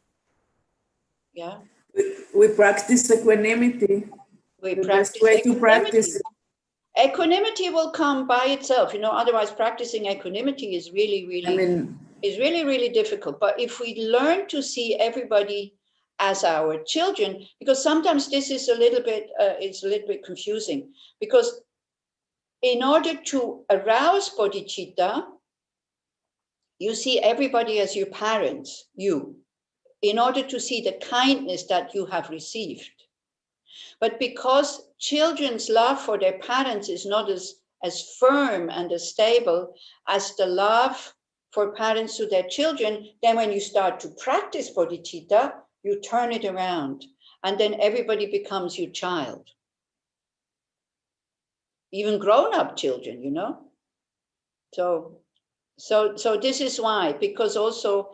Yeah. We practice equanimity. The best way to practice it. Equanimity will come by itself, you know, otherwise practicing equanimity is really, really difficult. But if we learn to see everybody as our children, because sometimes this is a little bit, it's a little bit confusing, because in order to arouse bodhicitta, you see everybody as your parents, in order to see the kindness that you have received. But because children's love for their parents is not as firm and as stable as the love for parents to their children, then when you start to practice bodhicitta, you turn it around, and then everybody becomes your child. Even grown-up children, you know. So this is why, because also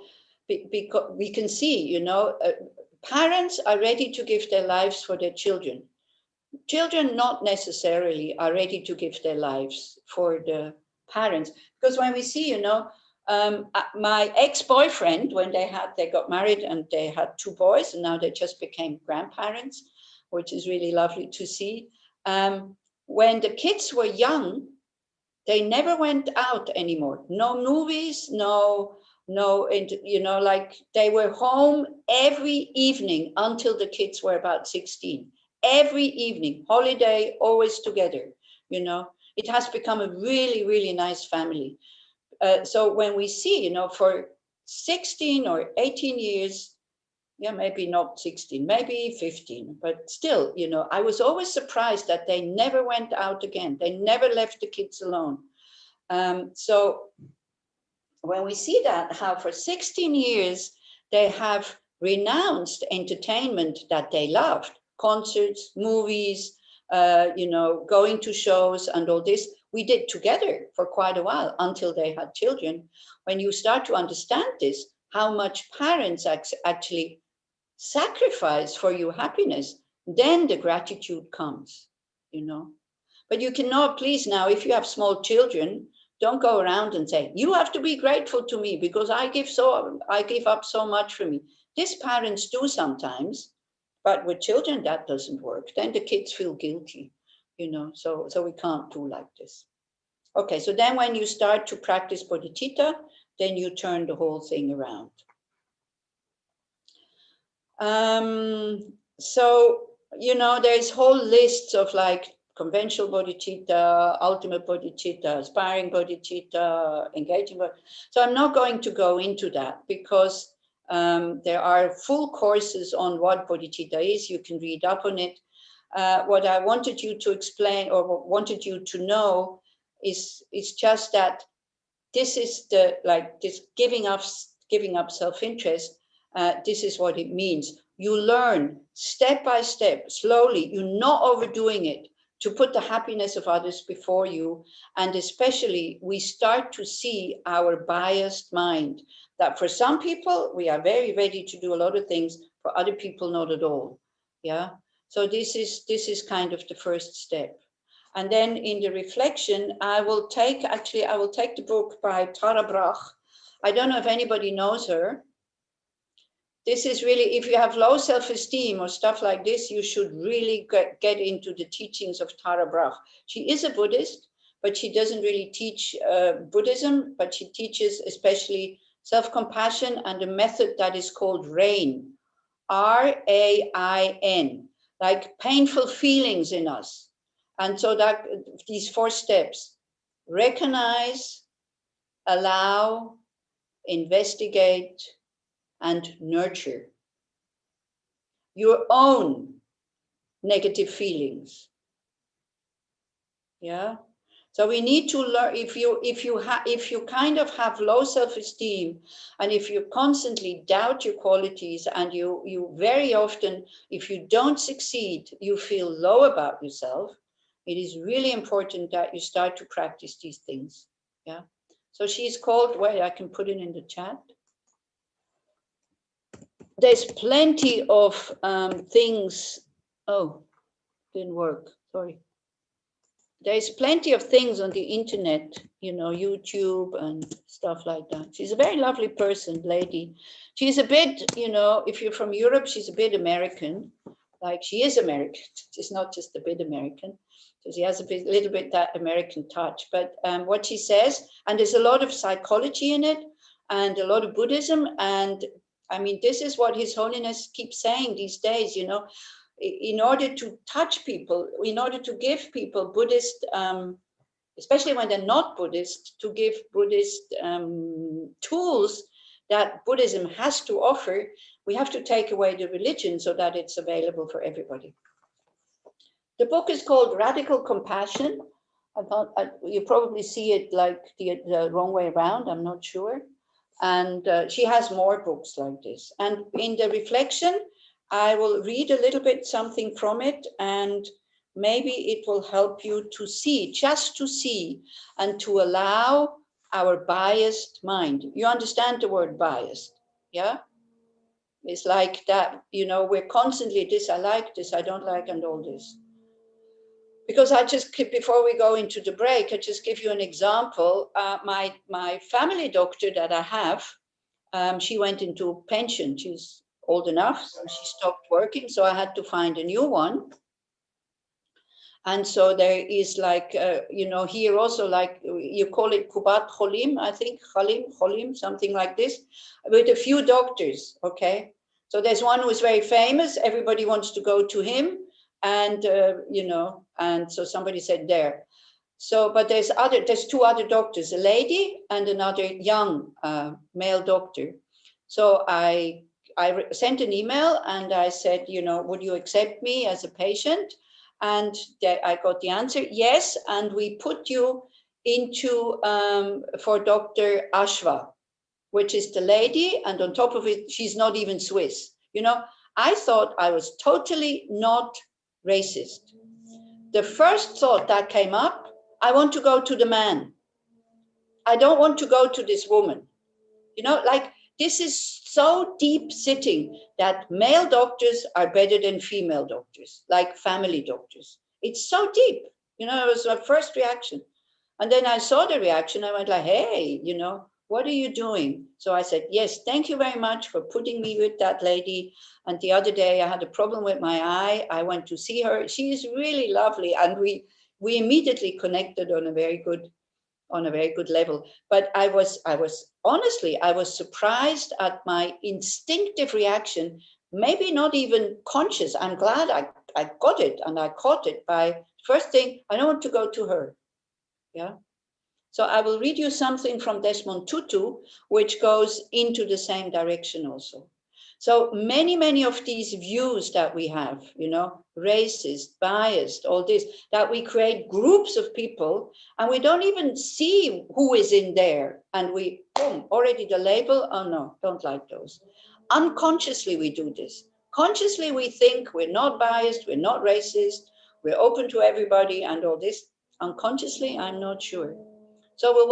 because we can see, you know, parents are ready to give their lives for their children. Children not necessarily are ready to give their lives for the parents, because when we see, you know, my ex-boyfriend, when they got married and they had 2 boys, and now they just became grandparents, which is really lovely to see. When the kids were young, they never went out anymore. No movies, no, you know, like they were home every evening until the kids were about 16. Every evening, holiday, always together, you know. It has become a really, really nice family. So when we see, you know, for 16 or 18 years, yeah, maybe not 16, maybe 15, but still, you know, I was always surprised that they never went out again. They never left the kids alone. So when we see that, how for 16 years, they have renounced entertainment that they loved, concerts, movies, you know, going to shows and all this, we did together for quite a while until they had children. When you start to understand this, how much parents actually sacrifice for your happiness, then the gratitude comes, you know. But you cannot, please now, if you have small children, don't go around and say, you have to be grateful to me because I give up so much for me. This parents do sometimes, but with children, that doesn't work. Then the kids feel guilty, you know, so we can't do like this. Okay, so then when you start to practice bodhicitta, then you turn the whole thing around. So, you know, there's whole lists of like conventional bodhicitta, ultimate bodhicitta, aspiring bodhicitta, engaging bodhicitta. So I'm not going to go into that because there are full courses on what bodhicitta is. You can read up on it. What I wanted you to explain or wanted you to know is just that this is the, like this giving up self-interest. This is what it means. You learn step by step, slowly, you're not overdoing it, to put the happiness of others before you. And especially, we start to see our biased mind, that for some people, we are very ready to do a lot of things, for other people, not at all. Yeah. So this is kind of the first step. And then in the reflection, I will take the book by Tara Brach. I don't know if anybody knows her. This is really, if you have low self-esteem or stuff like this, you should really get into the teachings of Tara Brach. She is a Buddhist, but she doesn't really teach Buddhism, but she teaches especially self-compassion and a method that is called RAIN, R-A-I-N, like painful feelings in us. And so that these 4 steps: recognize, allow, investigate, and nurture your own negative feelings. Yeah. So we need to learn, if you kind of have low self-esteem, and if you constantly doubt your qualities, and you very often, if you don't succeed, you feel low about yourself, it is really important that you start to practice these things. Yeah. So she's called, wait, I can put it in the chat. There's plenty of things. Oh, didn't work. Sorry. There's plenty of things on the internet, you know, YouTube and stuff like that. She's a very lovely person, lady. She's a bit, you know, if you're from Europe, she's a bit American. Like, she is American. She's not just a bit American. So she has a little bit that American touch. But what she says, and there's a lot of psychology in it, and a lot of Buddhism, and I mean, this is what His Holiness keeps saying these days, you know, in order to touch people, in order to give people Buddhist, especially when they're not Buddhist, to give Buddhist tools that Buddhism has to offer, we have to take away the religion so that it's available for everybody. The book is called Radical Compassion. You probably see it like the wrong way around, I'm not sure. And she has more books like this. And in the reflection, I will read a little bit something from it, and maybe it will help you to see, just to see, and to allow our biased mind. You understand the word biased, yeah? It's like that, you know, we're constantly this, I like this, I don't like, and all this. Because before we go into the break, I just give you an example. My family doctor that I have, she went into pension. She's old enough, so she stopped working. So I had to find a new one. And so there is like, you know, here also like, you call it Kubat Cholim, I think, Cholim, something like this, with a few doctors, okay? So there's one who is very famous. Everybody wants to go to him. And, you know, and so somebody said there. So, but there's two other doctors, a lady and another young male doctor. So I sent an email and I said, you know, would you accept me as a patient? And I got the answer, yes. And we put you into, for Dr. Ashwa, which is the lady. And on top of it, she's not even Swiss. You know, I thought I was totally not racist. The first thought that came up, I want to go to the man. I don't want to go to this woman. You know, like this is so deep sitting that male doctors are better than female doctors, like family doctors. It's so deep. You know, it was my first reaction. And then I saw the reaction. I went like, hey, you know, what are you doing? So I said, yes, thank you very much for putting me with that lady. And the other day I had a problem with my eye. I went to see her. She is really lovely. And we immediately connected on a very good level. But I was honestly, I was surprised at my instinctive reaction, maybe not even conscious. I'm glad I got it and I caught it by first thing, I don't want to go to her. Yeah. So I will read you something from Desmond Tutu, which goes into the same direction also. So many of these views that we have, you know, racist, biased, all this, that we create groups of people and we don't even see who is in there. And we, boom, already the label, oh no, don't like those. Unconsciously we do this. Consciously we think we're not biased, we're not racist, we're open to everybody and all this. Unconsciously, I'm not sure. So we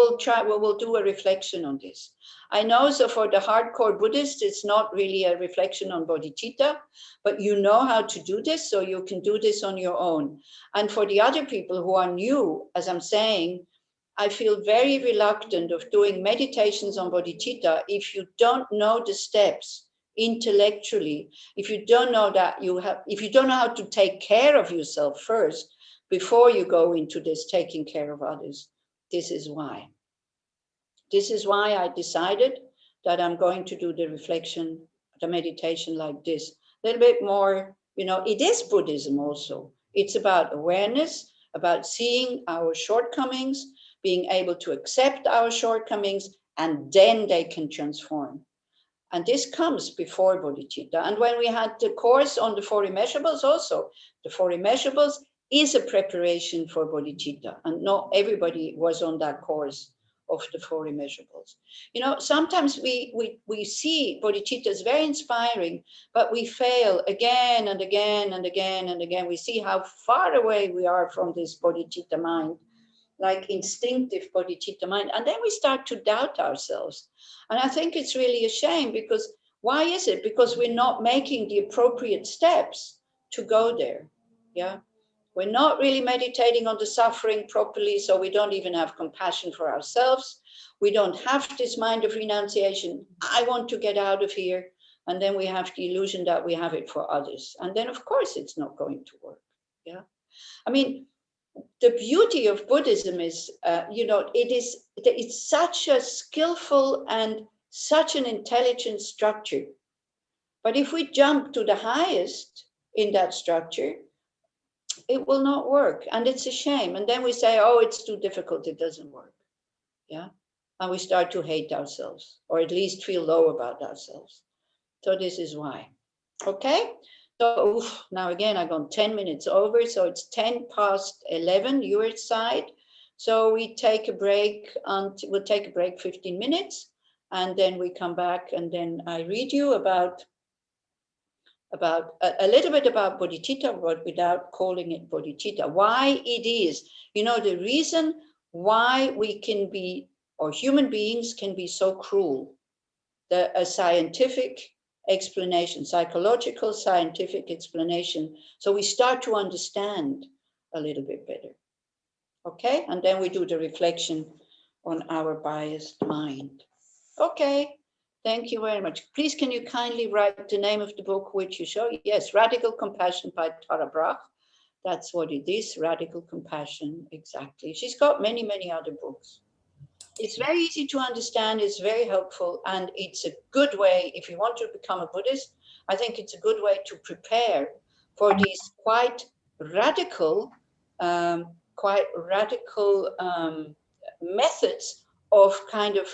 will do a reflection on this. I know, so for the hardcore Buddhist, it's not really a reflection on bodhicitta, but you know how to do this, so you can do this on your own. And for the other people who are new, as I'm saying, I feel very reluctant of doing meditations on bodhicitta if you don't know the steps intellectually, if you don't know that if you don't know how to take care of yourself first before you go into this taking care of others. This is why. This is why I decided that I'm going to do the reflection, the meditation like this. A little bit more, you know, it is Buddhism also. It's about awareness, about seeing our shortcomings, being able to accept our shortcomings, and then they can transform. And this comes before bodhicitta. And when we had the course on the four immeasurables also, the four immeasurables is a preparation for bodhicitta. And not everybody was on that course of the four immeasurables. You know, sometimes we see bodhicitta is very inspiring, but we fail again and again and again and again. We see how far away we are from this bodhicitta mind, like instinctive bodhicitta mind. And then we start to doubt ourselves. And I think it's really a shame because why is it? Because we're not making the appropriate steps to go there. Yeah. We're not really meditating on the suffering properly, so we don't even have compassion for ourselves. We don't have this mind of renunciation. I want to get out of here. And then we have the illusion that we have it for others. And then, of course, it's not going to work. Yeah. I mean, the beauty of Buddhism is, you know, it's such a skillful and such an intelligent structure. But if we jump to the highest in that structure, it will not work. And it's a shame. And then we say, oh, it's too difficult. It doesn't work. Yeah. And we start to hate ourselves, or at least feel low about ourselves. So this is why. Okay. So oof, now again, I've gone 10 minutes over, so it's 10 past 11 your side. So we take a break, we'll take a break 15 minutes, and then we come back, and then I read you about a little bit about bodhicitta, but without calling it bodhicitta. Why it is, the reason why we can be, or human beings can be so cruel. A scientific explanation, psychological scientific explanation. So we start to understand a little bit better. Okay, and then we do the reflection on our biased mind. Okay. Thank you very much. Please, can you kindly write the name of the book which you show? Yes, Radical Compassion by Tara Brach. That's what it is, Radical Compassion, exactly. She's got many, many other books. It's very easy to understand, it's very helpful, and it's a good way, if you want to become a Buddhist, I think it's a good way to prepare for these quite radical methods of kind of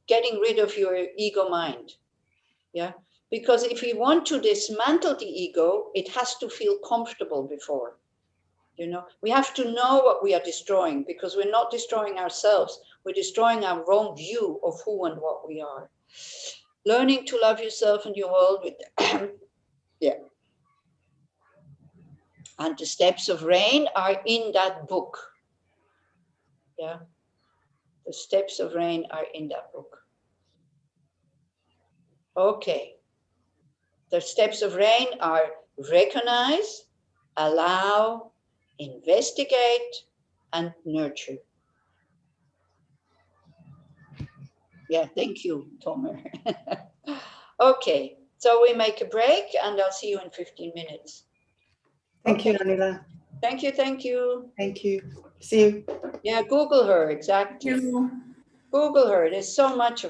getting rid of your ego mind, yeah? Because if you want to dismantle the ego, it has to feel comfortable before, We have to know what we are destroying, because we're not destroying ourselves, we're destroying our wrong view of who and what we are. Learning to love yourself and your world with, yeah. And the steps of rain are in that book, yeah? The steps of rain are in that book. Okay. The steps of rain are recognize, allow, investigate, and nurture. Yeah, thank you, Tomer. Okay, so we make a break, and I'll see you in 15 minutes. Thank you, Anila. Thank you, thank you. Thank you. See you. Yeah, Google her, exactly. You. Google her, there's so much of her.